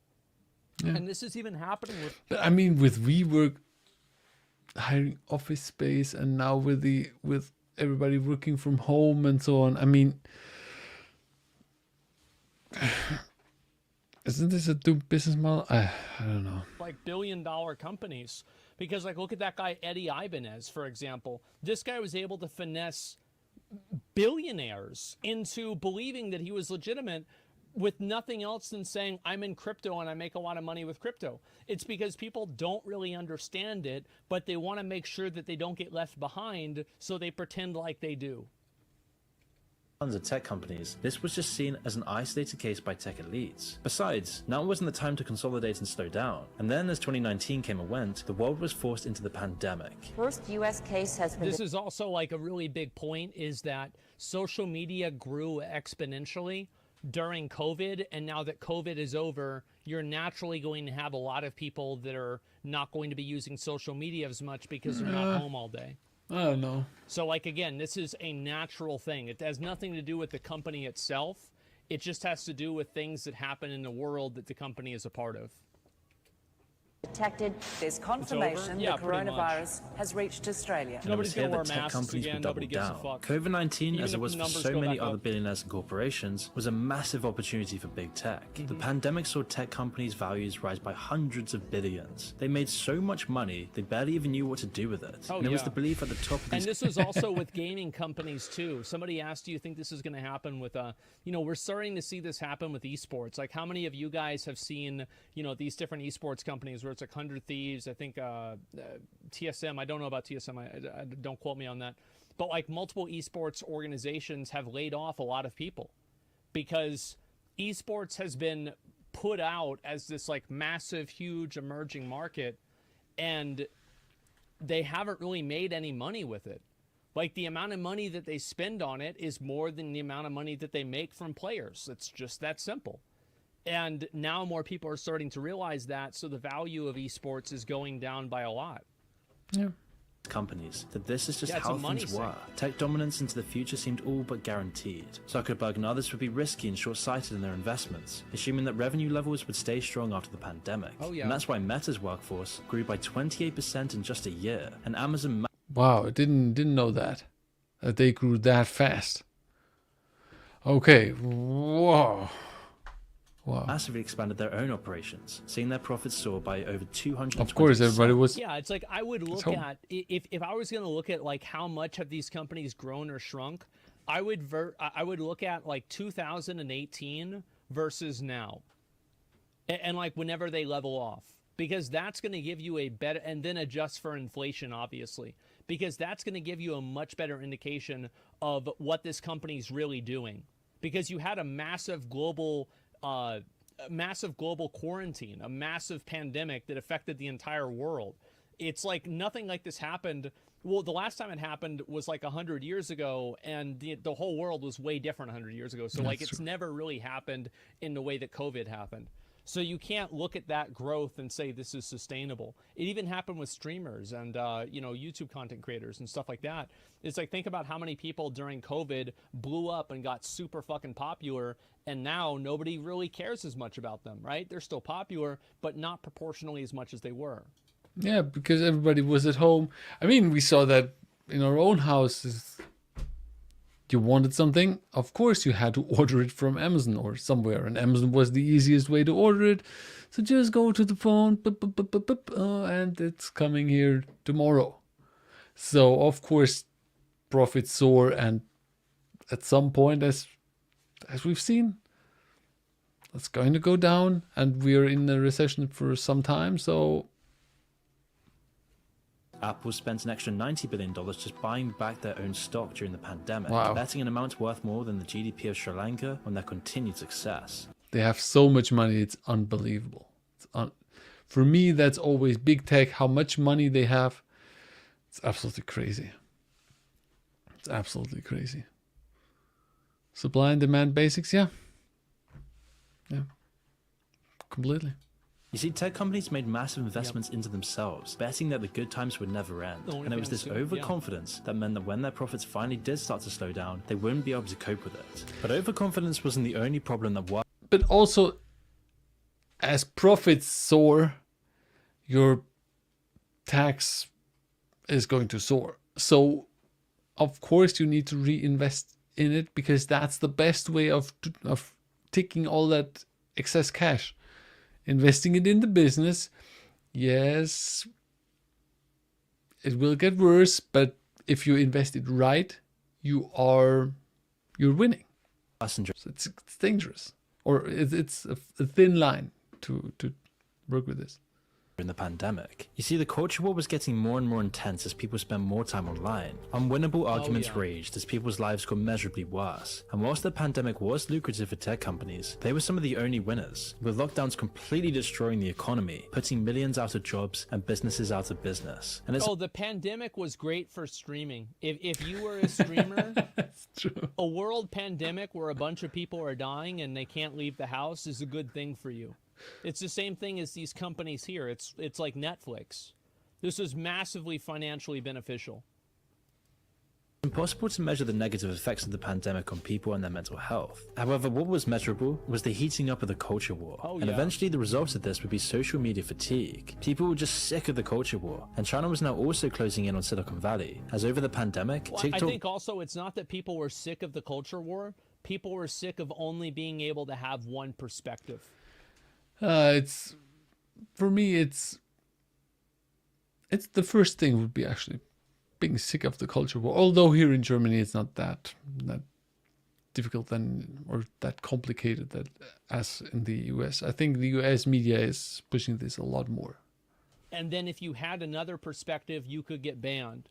Speaker 1: Yeah.
Speaker 2: And this is even happening with...
Speaker 1: But I mean, with WeWork hiring office space, and now with everybody working from home and so on, I mean, isn't this a doomed business model? I don't know.
Speaker 2: like billion-dollar companies. Because, like, look at that guy Eddie Ibanez, for example. This guy was able to finesse billionaires into believing that he was legitimate with nothing else than saying, I'm in crypto and I make a lot of money with crypto. It's because people don't really understand it, but they want to make sure that they don't get left behind, so they pretend like they do.
Speaker 3: tons of tech companies, this was just seen as an isolated case by tech elites. Besides, now wasn't the time to consolidate and slow down. And then as 2019 came and went, the world was forced into the pandemic.
Speaker 5: First U.S. case has been...
Speaker 2: This is also like a really big point, is that social media grew exponentially during COVID, and now that COVID is over, you're naturally going to have a lot of people that are not going to be using social media as much because they're not home all day.
Speaker 1: I don't know.
Speaker 2: So, like, again, this is a natural thing. It has nothing to do with the company itself. It just has to do with things that happen in the world that the company is a part of.
Speaker 5: detected. There's confirmation
Speaker 2: Yeah,
Speaker 5: the
Speaker 2: pretty much.
Speaker 5: coronavirus has reached Australia.
Speaker 3: And it
Speaker 2: Nobody's
Speaker 3: was here
Speaker 2: gonna wear
Speaker 3: that tech
Speaker 2: masks
Speaker 3: companies
Speaker 2: again.
Speaker 3: would double
Speaker 2: Nobody gives a
Speaker 3: down.
Speaker 2: fuck.
Speaker 3: COVID-19,
Speaker 2: Even
Speaker 3: as
Speaker 2: if
Speaker 3: it was
Speaker 2: the
Speaker 3: for
Speaker 2: numbers
Speaker 3: so
Speaker 2: go
Speaker 3: many
Speaker 2: back
Speaker 3: other
Speaker 2: up.
Speaker 3: billionaires and corporations, was a massive opportunity for big tech. The pandemic saw tech companies' values rise by hundreds of billions. They made so much money, they barely even knew what to do with it.
Speaker 2: Oh,
Speaker 3: and it was
Speaker 2: yeah.
Speaker 3: the belief at the top of
Speaker 2: And
Speaker 3: these
Speaker 2: this was also with gaming companies too. Somebody asked, do you think this is going to happen with, we're starting to see this happen with esports. Like, how many of you guys have seen, these different esports companies where it's like 100 Thieves, I think, TSM, I don't know about TSM, I don't quote me on that. But like multiple esports organizations have laid off a lot of people because esports has been put out as this like massive, huge emerging market, and they haven't really made any money with it. Like, the amount of money that they spend on it is more than the amount of money that they make from players. It's just that simple. And now more people are starting to realize that, so the value of esports is going down by a lot.
Speaker 1: Yeah.
Speaker 3: companies, that this is just
Speaker 2: Yeah, it's
Speaker 3: how
Speaker 2: a money
Speaker 3: things
Speaker 2: sink.
Speaker 3: were. Tech dominance into the future seemed all but guaranteed. Zuckerberg and others would be risky and short-sighted in their investments, assuming that revenue levels would stay strong after the pandemic.
Speaker 2: Oh, yeah.
Speaker 3: And that's why Meta's workforce grew by 28% in just a year, and Amazon
Speaker 1: Wow, I didn't know that they grew that fast. Okay. Whoa. Wow.
Speaker 3: massively expanded their own operations, seeing their profits soar by over 220%.
Speaker 1: Of course, everybody was.
Speaker 2: Yeah, it's like I would look
Speaker 1: home.
Speaker 2: at if I was going to look at like how much have these companies grown or shrunk, I would look at like 2018 versus now, and like whenever they level off, because that's going to give you a better, and then adjust for inflation, obviously, because that's going to give you a much better indication of what this company's really doing, because you had a massive global quarantine, a massive pandemic that affected the entire world. It's like nothing like this happened. Well, the last time it happened was like 100 years ago, and the whole world was way different 100 years ago. So like it's never really happened in the way that COVID happened. So you can't look at that growth and say this is sustainable. It even happened with streamers and YouTube content creators and stuff like that. It's like, think about how many people during COVID blew up and got super fucking popular, and now nobody really cares as much about them, right? They're still popular, but not proportionally as much as they were.
Speaker 1: Yeah, because everybody was at home. I mean, we saw that in our own houses. You wanted something, of course you had to order it from Amazon or somewhere, and Amazon was the easiest way to order it. So just go to the phone, and it's coming here tomorrow. So of course profits soar, and at some point, as we've seen, it's going to go down, and we're in a recession for some time. So
Speaker 3: Apple spent an extra $90 billion just buying back their own stock during the pandemic,
Speaker 1: Wow.
Speaker 3: betting an amount worth more than the GDP of Sri Lanka on their continued success.
Speaker 1: they have so much money, it's unbelievable. For me, that's always big tech, how much money they have. It's absolutely crazy. It's absolutely crazy. Supply and demand basics, yeah. Yeah. Completely.
Speaker 3: You see, tech companies made massive investments into themselves, betting that the good times would never end. And it was this overconfidence that meant that when their profits finally did start to slow down, they wouldn't be able to cope with it. But overconfidence wasn't the only problem that was.
Speaker 1: But also, as profits soar, your tax is going to soar. So, of course, you need to reinvest in it, because that's the best way of taking all that excess cash. Investing it in the business, yes, it will get worse, but if you invest it right, you're winning.
Speaker 3: Passengers.
Speaker 1: So it's dangerous, or it's a thin line to work with this.
Speaker 3: In the pandemic. You see, the culture war was getting more and more intense as people spent more time online. Unwinnable arguments raged as people's lives got measurably worse. And whilst the pandemic was lucrative for tech companies, they were some of the only winners, with lockdowns completely destroying the economy, putting millions out of jobs and businesses out of business. And it's
Speaker 2: the pandemic was great for streaming. If you were a streamer,
Speaker 1: That's true.
Speaker 2: a world pandemic where a bunch of people are dying and they can't leave the house is a good thing for you. It's the same thing as these companies here. It's like Netflix. This is massively financially beneficial.
Speaker 3: impossible to measure the negative effects of the pandemic on people and their mental health. However, what was measurable was the heating up of the culture war. And eventually the result of this would be social media fatigue. People were just sick of the culture war. And China was now also closing in on Silicon Valley, as over the pandemic, TikTok...
Speaker 2: I think also it's not that people were sick of the culture war. People were sick of only being able to have one perspective.
Speaker 1: For me, it's the first thing would be actually being sick of the culture war. Although here in Germany it's not that difficult or that complicated as in the US. I think the US media is pushing this a lot more.
Speaker 2: And then if you had another perspective, you could get banned.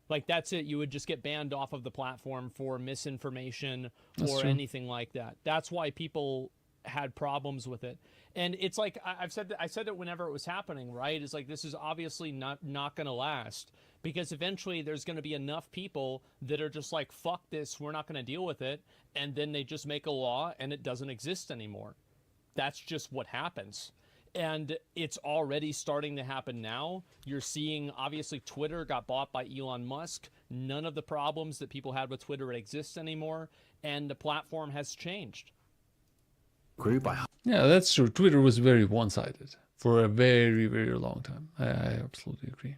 Speaker 2: Like, that's it. You would just get banned off of the platform for misinformation or anything like that. That's why people had problems with it. And it's like I said it whenever it was happening, right? It's like, this is obviously not going to last, because eventually there's going to be enough people that are just like, fuck this, we're not going to deal with it, and then they just make a law and it doesn't exist anymore. That's just what happens. And it's already starting to happen now. You're seeing, obviously, Twitter got bought by Elon Musk. None of the problems that people had with Twitter exist anymore, and the platform has changed.
Speaker 3: grew by...
Speaker 1: Yeah, that's true. Twitter was very one-sided for a very, very long time. I absolutely agree.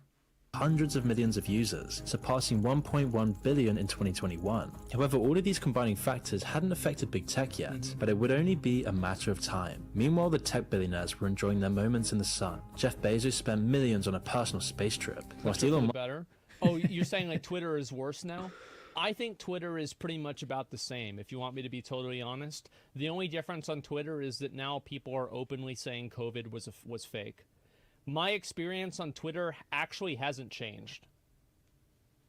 Speaker 3: hundreds of millions of users, surpassing 1.1 billion in 2021. However, all of these combining factors hadn't affected big tech yet, but it would only be a matter of time. Meanwhile, the tech billionaires were enjoying their moments in the sun. Jeff Bezos spent millions on a personal space trip, whilst Elon Musk...
Speaker 2: better. Oh, you're saying like Twitter is worse now? I think Twitter is pretty much about the same, if you want me to be totally honest. The only difference on Twitter is that now people are openly saying COVID was fake. My experience on Twitter actually hasn't changed.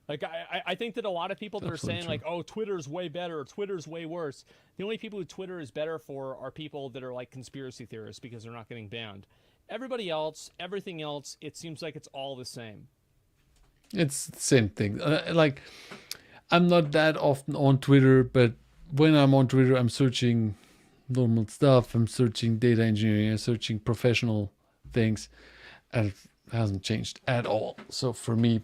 Speaker 2: Like, I think that a lot of people that are saying, like, oh, Twitter's way better, or Twitter's way worse, the only people who Twitter is better for are people that are, like, conspiracy theorists because they're not getting banned. Everybody else, everything else, it seems like it's all the same.
Speaker 1: It's the same thing. Like, I'm not that often on Twitter, but when I'm on Twitter, I'm searching normal stuff. I'm searching data engineering. I'm searching professional things. And it hasn't changed at all. So for me,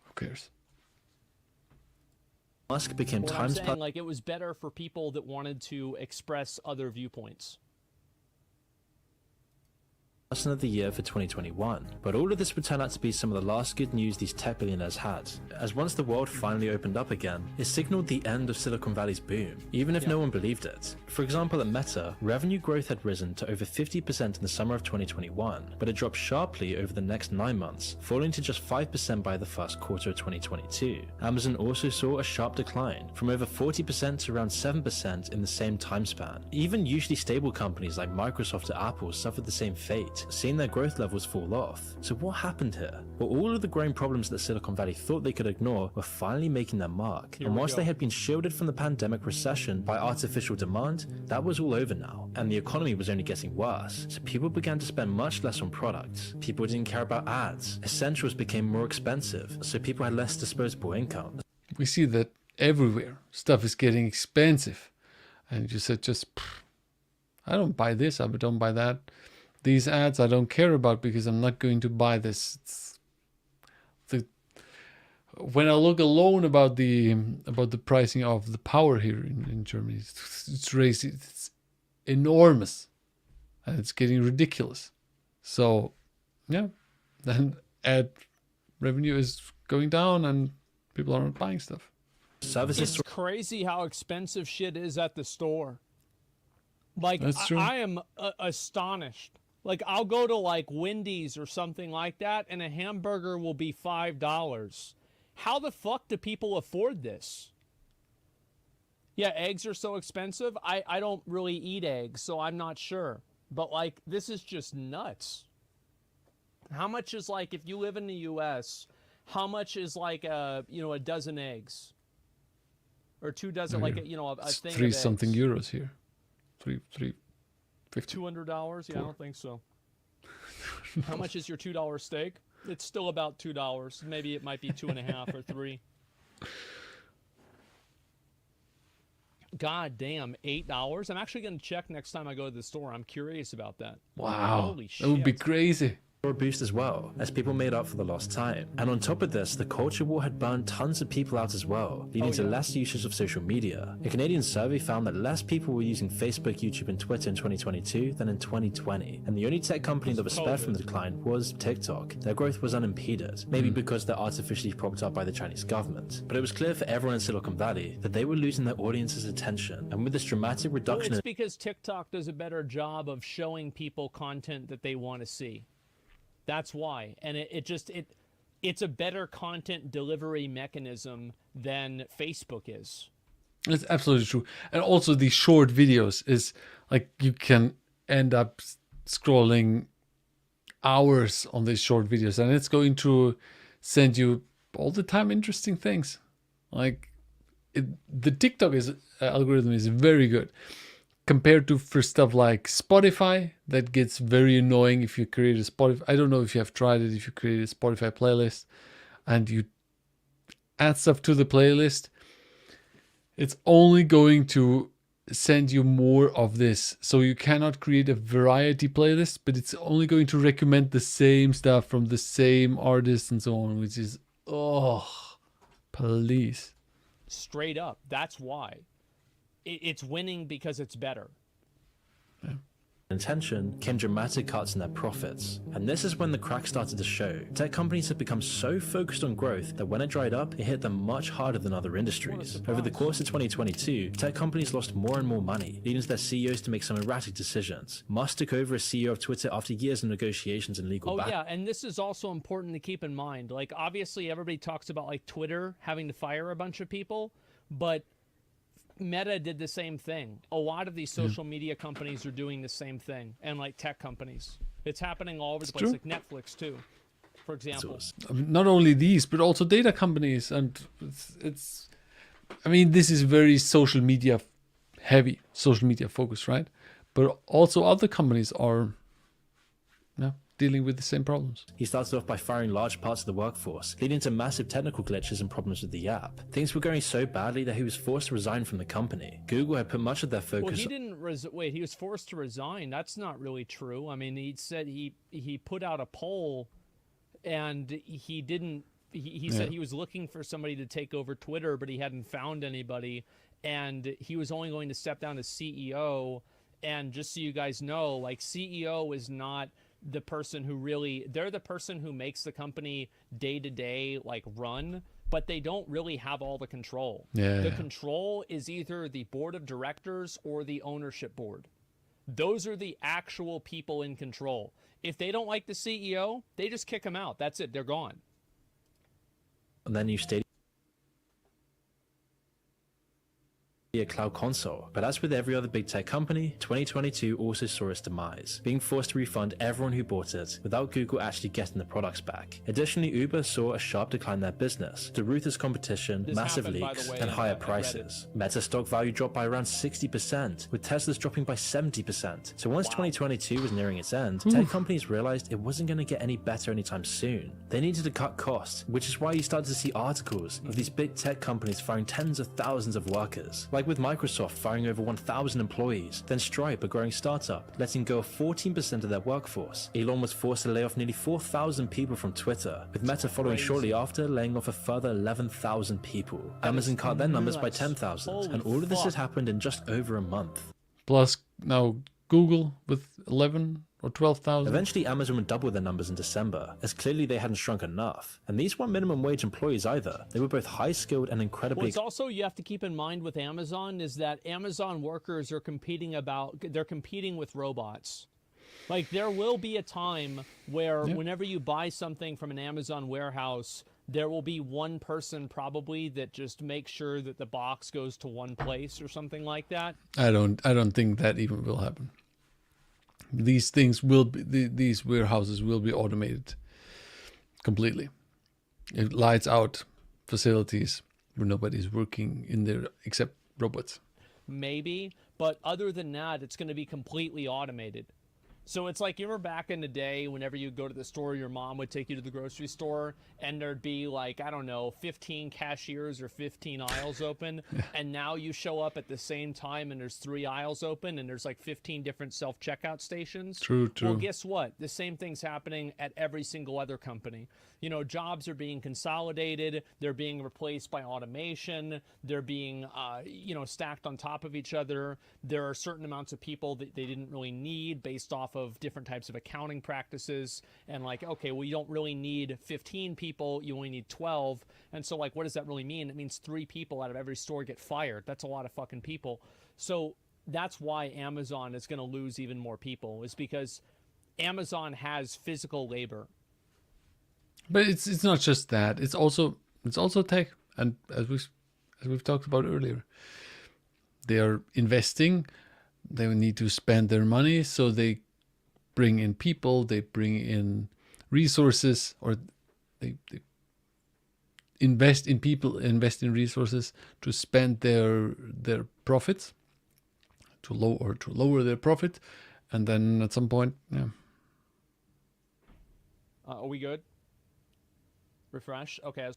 Speaker 1: who cares?
Speaker 3: Musk became Times
Speaker 2: saying, like, it was better for people that wanted to express other viewpoints.
Speaker 3: Person of the Year for 2021. But all of this would turn out to be some of the last good news these tech billionaires had, as once the world finally opened up again, it signaled the end of Silicon Valley's boom, even if no one believed it. For example, at Meta, revenue growth had risen to over 50% in the summer of 2021, but it dropped sharply over the next 9 months, falling to just 5% by the first quarter of 2022. Amazon also saw a sharp decline, from over 40% to around 7% in the same time span. Even usually stable companies like Microsoft or Apple suffered the same fate, seeing their growth levels fall off. So what happened here? Well, all of the growing problems that Silicon Valley thought they could ignore were finally making their mark. And whilst they had been shielded from the pandemic recession by artificial demand, that was all over now, and the economy was only getting worse. So people began to spend much less on products. People didn't care about ads. Essentials became more expensive, so people had less disposable income.
Speaker 1: We see that everywhere. Stuff is getting expensive. And you said I don't buy this, I don't buy that. These ads I don't care about because I'm not going to buy this. When I look alone about the pricing of the power here in Germany, it's crazy. It's enormous, and it's getting ridiculous. So, yeah, then ad revenue is going down, and people aren't buying stuff.
Speaker 2: It's crazy how expensive shit is at the store. Like,
Speaker 1: That's true.
Speaker 2: I am astonished. Like, I'll go to, like, Wendy's or something like that, and a hamburger will be $5. How the fuck do people afford this? Yeah, eggs are so expensive. I don't really eat eggs, so I'm not sure. But, like, this is just nuts. How much is, like, if you live in the U.S., how much is, like, a dozen eggs? Or 2 dozen, like, a thing of eggs?
Speaker 1: 3 something euros here. 3.50.
Speaker 2: $200? Yeah, I don't think so. How much is your $2 steak? It's still about $2. Maybe it might be 2.5 or 3. God damn, $8? I'm actually going to check next time I go to the store. I'm curious about that.
Speaker 1: Wow,
Speaker 2: Holy shit.
Speaker 1: that would be crazy.
Speaker 3: A boost as well, as people made up for the lost time. And on top of this, the culture war had burned tons of people out as well, leading to less usage of social media. A Canadian survey found that less people were using Facebook, YouTube, and Twitter in 2022 than in 2020. And the only tech company that was spared from the decline was TikTok. Their growth was unimpeded, maybe because they're artificially propped up by the Chinese government. But it was clear for everyone in Silicon Valley that they were losing their audience's attention. And with this dramatic reduction
Speaker 2: it's because TikTok does a better job of showing people content that they want to see. That's why. And it's a better content delivery mechanism than Facebook is.
Speaker 1: It's absolutely true. And also the short videos is like you can end up scrolling hours on these short videos, and it's going to send you all the time interesting things. Like the TikTok algorithm is very good. Compared to for stuff like Spotify, that gets very annoying if you create a Spotify. I don't know if you have tried it. If you create a Spotify playlist and you add stuff to the playlist, it's only going to send you more of this. So you cannot create a variety playlist, but it's only going to recommend the same stuff from the same artist and so on, which is, please.
Speaker 2: Straight up. That's why. It's winning because it's better.
Speaker 1: Yeah.
Speaker 3: intention came dramatic cuts in their profits. And this is when the crack started to show. Tech companies have become so focused on growth that when it dried up, it hit them much harder than other industries. Over the course of 2022, tech companies lost more and more money, leading to their CEOs to make some erratic decisions. Musk took over as CEO of Twitter after years of negotiations and legal
Speaker 2: yeah, and this is also important to keep in mind. Like, obviously everybody talks about like Twitter having to fire a bunch of people, but Meta did the same thing. A lot of these social media companies are doing the same thing, and like tech companies. It's happening all over the place, like Netflix too, for example.
Speaker 1: Not only these, but also data companies. And it's I mean, this is very social media heavy, social media focused, right? But also other companies are dealing with the same problems.
Speaker 3: He started off by firing large parts of the workforce, leading to massive technical glitches and problems with the app. Things were going so badly that he was forced to resign from the company. Google had put much of their focus...
Speaker 2: Well, he didn't... Wait, he was forced to resign? That's not really true. I mean, he said he put out a poll and he didn't... He said he was looking for somebody to take over Twitter, but he hadn't found anybody. And he was only going to step down as CEO. And just so you guys know, like, CEO is not... the person who really, they're the person who makes the company day to day like run, but they don't really have all the control. The control is either the board of directors or the ownership board. Those are the actual people in control. If they don't like the CEO, they just kick them out. That's it. They're gone.
Speaker 3: And then you stayed a cloud console. But as with every other big tech company, 2022 also saw its demise, being forced to refund everyone who bought it without Google actually getting the products back. Additionally, Uber saw a sharp decline in their business, to ruthless competition, massive leaks, and higher prices. Meta stock value dropped by around 60%, with Tesla's dropping by 70%. So once 2022 was nearing its end, tech companies realized it wasn't going to get any better anytime soon. They needed to cut costs, which is why you started to see articles of these big tech companies firing tens of thousands of workers. Like with Microsoft firing over 1,000 employees, then Stripe, a growing startup, letting go of 14% of their workforce. Elon was forced to lay off nearly 4,000 people from Twitter, with Meta following shortly after, laying off a further 11,000 people. Amazon cut their numbers by 10,000, and all of this has happened in just over a month.
Speaker 1: Plus now Google with 11 or 12,000.
Speaker 3: Eventually, Amazon would double their numbers in December, as clearly they hadn't shrunk enough. And these weren't minimum wage employees either. They were both high-skilled and incredibly...
Speaker 2: What's also you have to keep in mind with Amazon is that Amazon workers are competing with robots. Like, there will be a time where whenever you buy something from an Amazon warehouse, there will be one person probably that just makes sure that the box goes to one place or something like that.
Speaker 1: I don't think that even will happen. These things will be, these warehouses will be automated completely. It lights out facilities where nobody's working in there except robots.
Speaker 2: Maybe, but other than that, it's going to be completely automated. So it's like, you remember back in the day, whenever you go to the store, your mom would take you to the grocery store and there'd be like, I don't know, 15 cashiers or 15 aisles open. And now you show up at the same time and there's 3 aisles open and there's like 15 different self-checkout stations.
Speaker 1: True.
Speaker 2: Well, guess what? The same thing's happening at every single other company. You know, jobs are being consolidated. They're being replaced by automation. They're being, stacked on top of each other. There are certain amounts of people that they didn't really need based off of different types of accounting practices. And like, okay, well, you don't really need 15 people. You only need 12. And so like, what does that really mean? It means 3 people out of every store get fired. That's a lot of fucking people. So that's why Amazon is going to lose even more people, is because Amazon has physical labor.
Speaker 1: But it's not just that. It's also tech, and as we've talked about earlier, they are investing. They need to spend their money, so they bring in people. They bring in resources, or they invest in people, invest in resources to spend their profits, to lower their profit, and then at some point,
Speaker 2: Are we good? Refresh. Okay.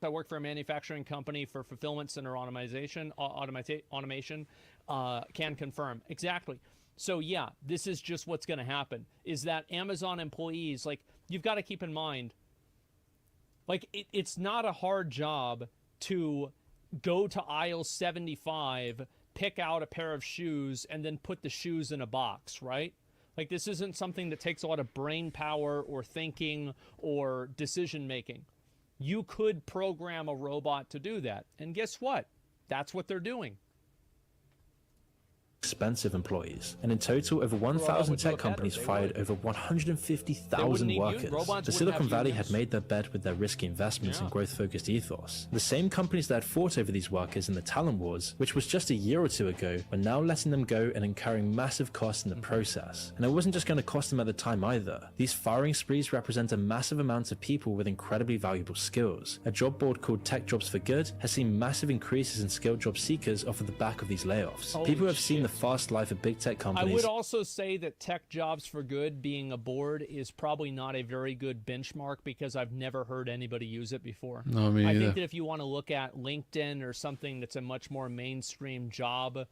Speaker 2: I work for a manufacturing company for fulfillment center automation. Can confirm. Exactly. So yeah, this is just what's going to happen, is that Amazon employees, like, you've got to keep in mind, like, it's not a hard job to go to aisle 75, pick out a pair of shoes, and then put the shoes in a box, right? Like, this isn't something that takes a lot of brain power or thinking or decision making. You could program a robot to do that. And guess what? That's what they're doing.
Speaker 3: Expensive employees, and in total over 1,000 tech companies fired over 150,000 workers. The Silicon Valley had made their bed with their risky investments and growth-focused ethos. The same companies that had fought over these workers in the talent wars, which was just a year or two ago, were now letting them go and incurring massive costs in the process. And it wasn't just going to cost them at the time either. These firing sprees represent a massive amount of people with incredibly valuable skills. A job board called Tech Jobs for Good has seen massive increases in skilled job seekers off of the back of these layoffs. People have seen the fast life of big tech companies.
Speaker 2: I would also say that Tech Jobs for Good being a board is probably not a very good benchmark because I've never heard anybody use it before.
Speaker 1: No, me either.
Speaker 2: I think that if you want to look at LinkedIn or something that's a much more mainstream job,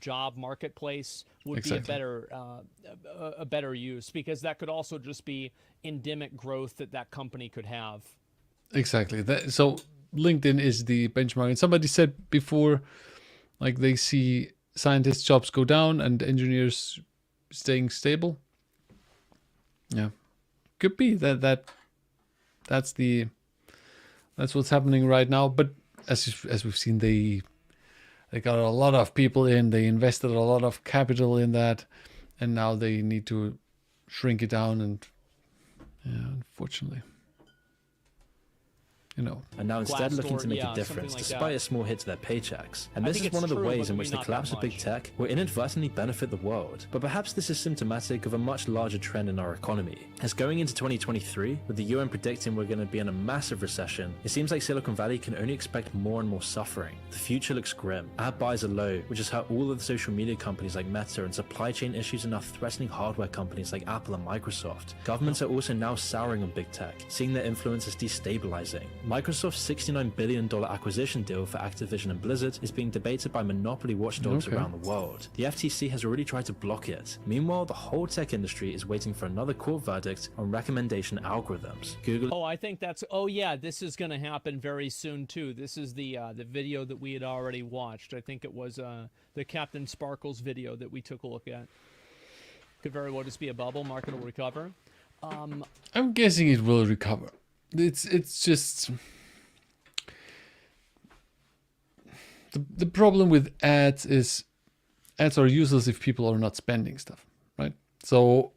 Speaker 2: job marketplace would be a better use, because that could also just be endemic growth that company could have.
Speaker 1: Exactly. So LinkedIn is the benchmark. And somebody said before, like, they see scientists' jobs go down and engineers staying stable. Yeah, could be that's what's happening right now. But as we've seen, they got a lot of people in. They invested a lot of capital in that, and now they need to shrink it down. And unfortunately.
Speaker 3: And now instead looking to make a difference despite a small hit to their paychecks. And this is one of the ways in which the collapse of big tech will inadvertently benefit the world. But perhaps this is symptomatic of a much larger trend in our economy. As going into 2023, with the UN predicting we're going to be in a massive recession, it seems like Silicon Valley can only expect more and more suffering. The future looks grim. Ad buys are low, which has hurt all of the social media companies like Meta, and supply chain issues are now threatening hardware companies like Apple and Microsoft. Governments are also now souring on big tech, seeing their influence as destabilizing. Microsoft's $69 billion acquisition deal for Activision and Blizzard is being debated by monopoly watchdogs around the world. The FTC has already tried to block it. Meanwhile, the whole tech industry is waiting for another court verdict on recommendation algorithms. Google...
Speaker 2: I think that's... this is going to happen very soon too. This is the video that we had already watched. I think it was the Captain Sparkles video that we took a look at. Could very well just be a bubble. Market will recover.
Speaker 1: I'm guessing it will recover. It's just... The problem with ads is ads are useless if people are not spending stuff, right? So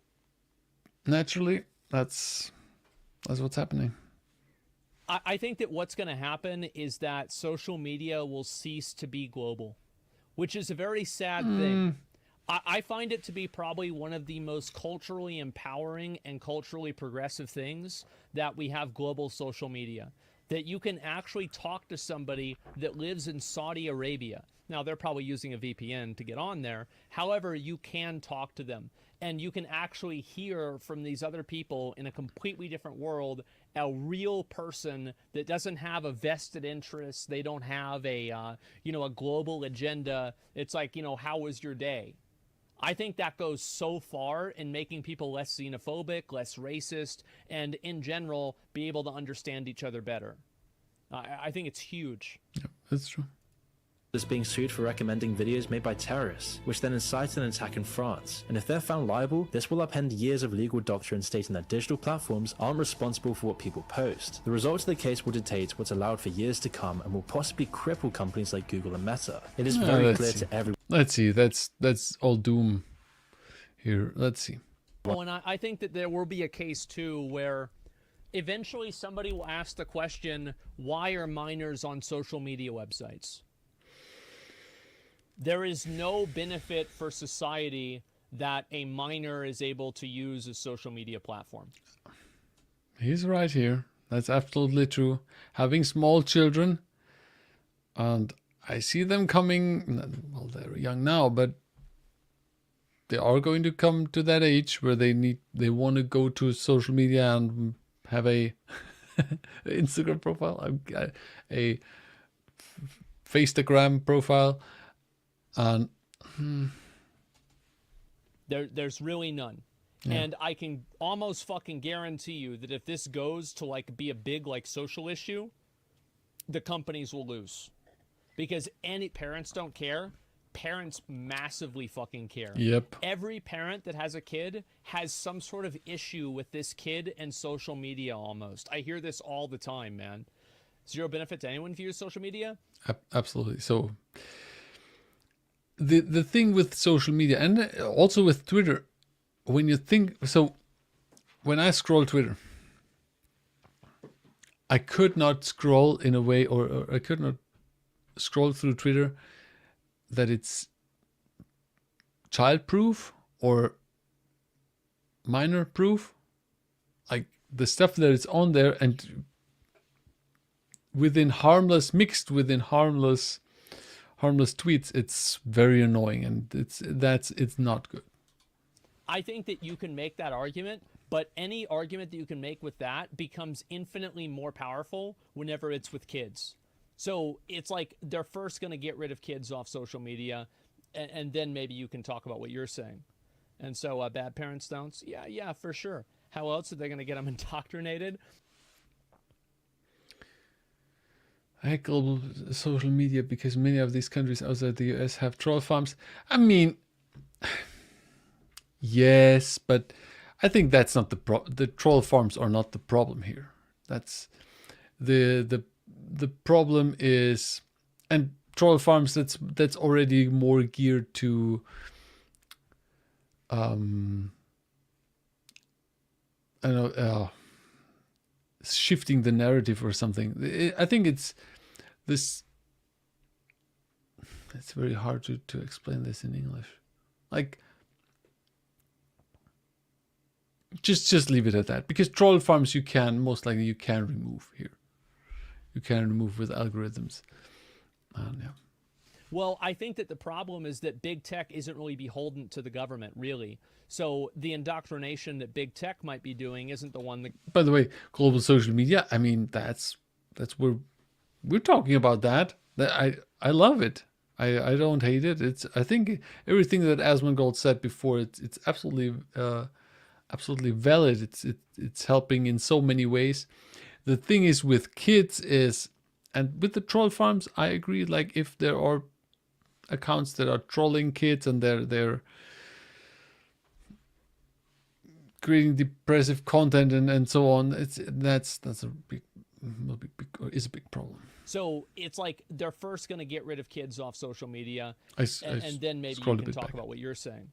Speaker 1: naturally, that's what's happening.
Speaker 2: I think that what's going to happen is that social media will cease to be global, which is a very sad thing. I find it to be probably one of the most culturally empowering and culturally progressive things that we have global social media. That you can actually talk to somebody that lives in Saudi Arabia. Now, they're probably using a VPN to get on there. However, you can talk to them. And you can actually hear from these other people in a completely different world, a real person that doesn't have a vested interest. They don't have a global agenda. It's like, how was your day? I think that goes so far in making people less xenophobic, less racist, and in general, be able to understand each other better. I think it's huge.
Speaker 1: Yeah, that's true.
Speaker 3: Is being sued for recommending videos made by terrorists, which then incited an attack in France. And if they're found liable, this will upend years of legal doctrine stating that digital platforms aren't responsible for what people post. The results of the case will dictate what's allowed for years to come and will possibly cripple companies like Google and Meta. It is very clear to everyone.
Speaker 1: Let's see. That's all doom here. Let's see.
Speaker 2: And I think that there will be a case too where eventually somebody will ask the question, why are minors on social media websites? There is no benefit for society that a minor is able to use a social media platform.
Speaker 1: He's right here. That's absolutely true. Having small children, and I see them coming, well, they're young now, but they are going to come to that age where they want to go to social media and have a Instagram profile, a Faceagram profile. And
Speaker 2: there's really none. Yeah. And I can almost fucking guarantee you that if this goes to like be a big like social issue, the companies will lose. Because any parents don't care. parents massively fucking care.
Speaker 1: Yep.
Speaker 2: Every parent that has a kid has some sort of issue with this kid and social media almost. I hear this all the time, man. Zero benefit to anyone if you use social media?
Speaker 1: Absolutely. So the thing with social media and also with Twitter, when you think, so when I scroll Twitter, I could not scroll in a way, or I could not scroll through Twitter that it's child-proof or minor-proof. Like the stuff that is on there and mixed within harmless tweets, it's very annoying, and it's not good.
Speaker 2: I think that you can make that argument, but any argument that you can make with that becomes infinitely more powerful whenever it's with kids. So it's like they're first going to get rid of kids off social media, and then maybe you can talk about what you're saying. And so bad parents don't? Yeah, for sure. How else are they going to get them indoctrinated?
Speaker 1: I hate global social media because many of these countries outside the US have troll farms. I mean, yes, but I think that's not the troll farms are not the problem here. That's the problem is, and troll farms that's already more geared to I don't know, shifting the narrative or something. I think it's this. It's very hard to explain this in English. Like, just leave it at that, because troll farms you can remove here. You can remove with algorithms. Yeah.
Speaker 2: Well, I think that the problem is that big tech isn't really beholden to the government, really. So the indoctrination that big tech might be doing isn't the one that...
Speaker 1: By the way, global social media, I mean, that's where we're talking about that. I love it. I don't hate it. I think everything that Asmongold said before, it's absolutely valid. It's helping in so many ways. The thing is with kids is, and with the troll farms, I agree. Like if there are accounts that are trolling kids and they're creating depressive content and so on, that's a big problem.
Speaker 2: So it's like they're first going to get rid of kids off social media, and then maybe you can talk about what you're saying.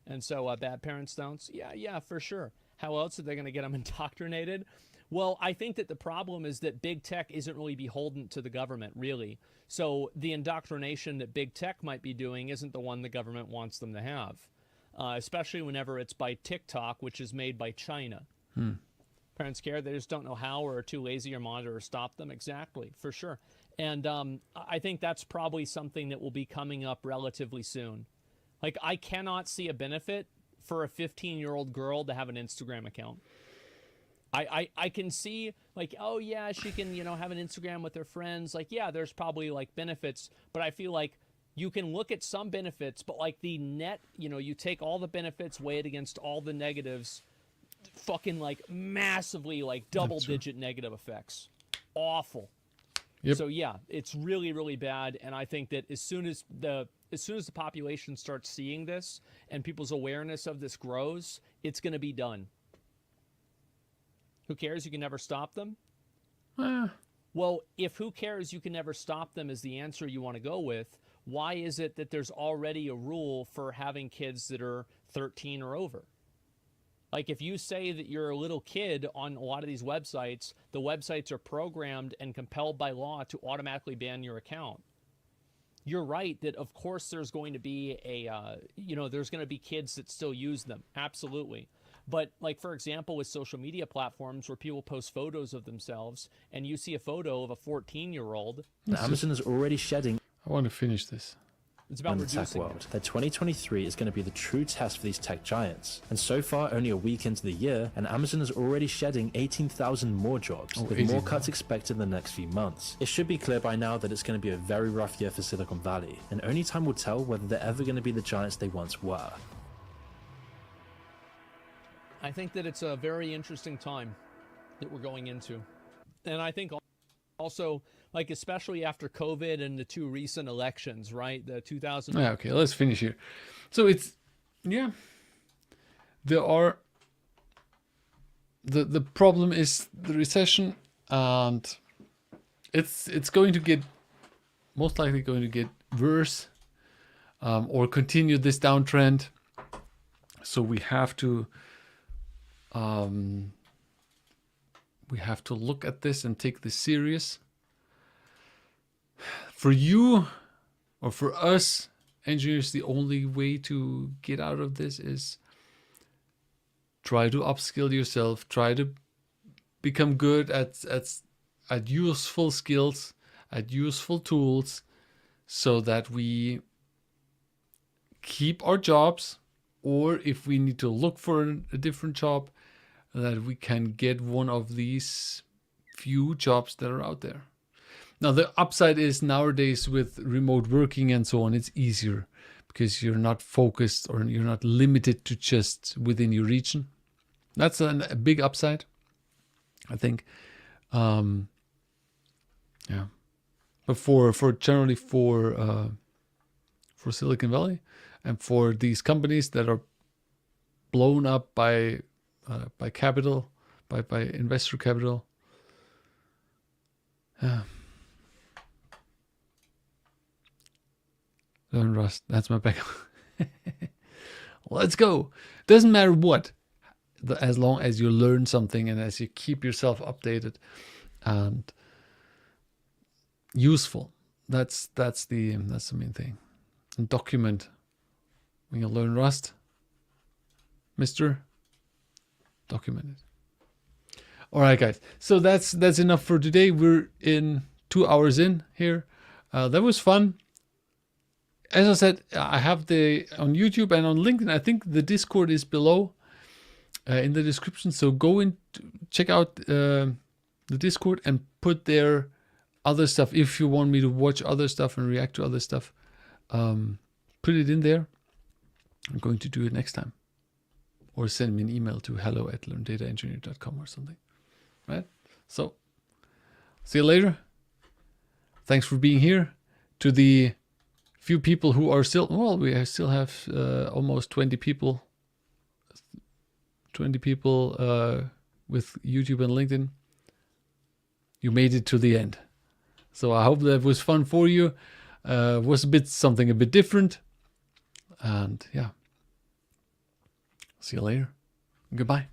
Speaker 2: And so bad parents don't? Yeah, for sure. How else are they going to get them indoctrinated? Well, I think that the problem is that big tech isn't really beholden to the government, really. So the indoctrination that big tech might be doing isn't the one the government wants them to have, especially whenever it's by TikTok, which is made by China. Parents care. They just don't know how, or are too lazy or monitor or stop them. Exactly, for sure. And I think that's probably something that will be coming up relatively soon. Like, I cannot see a benefit for a 15-year-old girl to have an Instagram account. I can see, like, oh, yeah, she can, have an Instagram with her friends. Like, yeah, there's probably, like, benefits. But I feel like you can look at some benefits, but, like, the net, you take all the benefits, weigh it against all the negatives, fucking, like, massively, like, double-digit negative effects. Awful.
Speaker 1: Yep.
Speaker 2: So, yeah, it's really, really bad. And I think that as soon as the population starts seeing this and people's awareness of this grows, it's going to be done. Who cares? You can never stop them? Well, if who cares you can never stop them is the answer you want to go with, why is it that there's already a rule for having kids that are 13 or over? Like, if you say that you're a little kid on a lot of these websites, the websites are programmed and compelled by law to automatically ban your account. You're right that, of course, there's going to be there's going to be kids that still use them. Absolutely. But, like, for example, with social media platforms where people post photos of themselves and you see a photo of a 14-year-old.
Speaker 3: Amazon is already shedding.
Speaker 1: I want to finish this.
Speaker 2: It's about
Speaker 3: in the tech world. That 2023 is going to be the true test for these tech giants. And so far, only a week into the year, and Amazon is already shedding 18,000 more jobs, with more cuts expected in the next few months. It should be clear by now that it's going to be a very rough year for Silicon Valley, and only time will tell whether they're ever going to be the giants they once were.
Speaker 2: I think that it's a very interesting time that we're going into. And I think also like, especially after COVID and the 2 recent elections, right? The 2000.
Speaker 1: Yeah, okay, let's finish here. So it's, yeah, there are, the problem is the recession, and it's going to get, most likely going to get worse, or continue this downtrend. So we have to look at this and take this serious. For you, or for us engineers, the only way to get out of this is try to upskill yourself, try to become good at useful skills, at useful tools, so that we keep our jobs, or if we need to look for a different job, that we can get one of these few jobs that are out there. Now, the upside is nowadays with remote working and so on, it's easier because you're not focused, or you're not limited to just within your region. That's a big upside, I think. Yeah. But for generally for Silicon Valley and for these companies that are blown up by capital, by investor capital, learn Rust. That's my backup. Let's go. Doesn't matter what, as long as you learn something and as you keep yourself updated and useful. That's the main thing. And document. When you learn Rust, Mister, document it. All right, guys. So that's enough for today. We're in 2 hours in here. That was fun. As I said, I have the on YouTube and on LinkedIn. I think the Discord is below in the description. So go and check out the Discord and put there other stuff. If you want me to watch other stuff and react to other stuff, put it in there. I'm going to do it next time. Or send me an email to hello@learndataengineer.com or something. Right? So, see you later. Thanks for being here. To the few people who are still, well, we still have almost 20 people. 20 people with YouTube and LinkedIn. You made it to the end. So I hope that was fun for you. Was something a bit different. And yeah. See you later. Goodbye.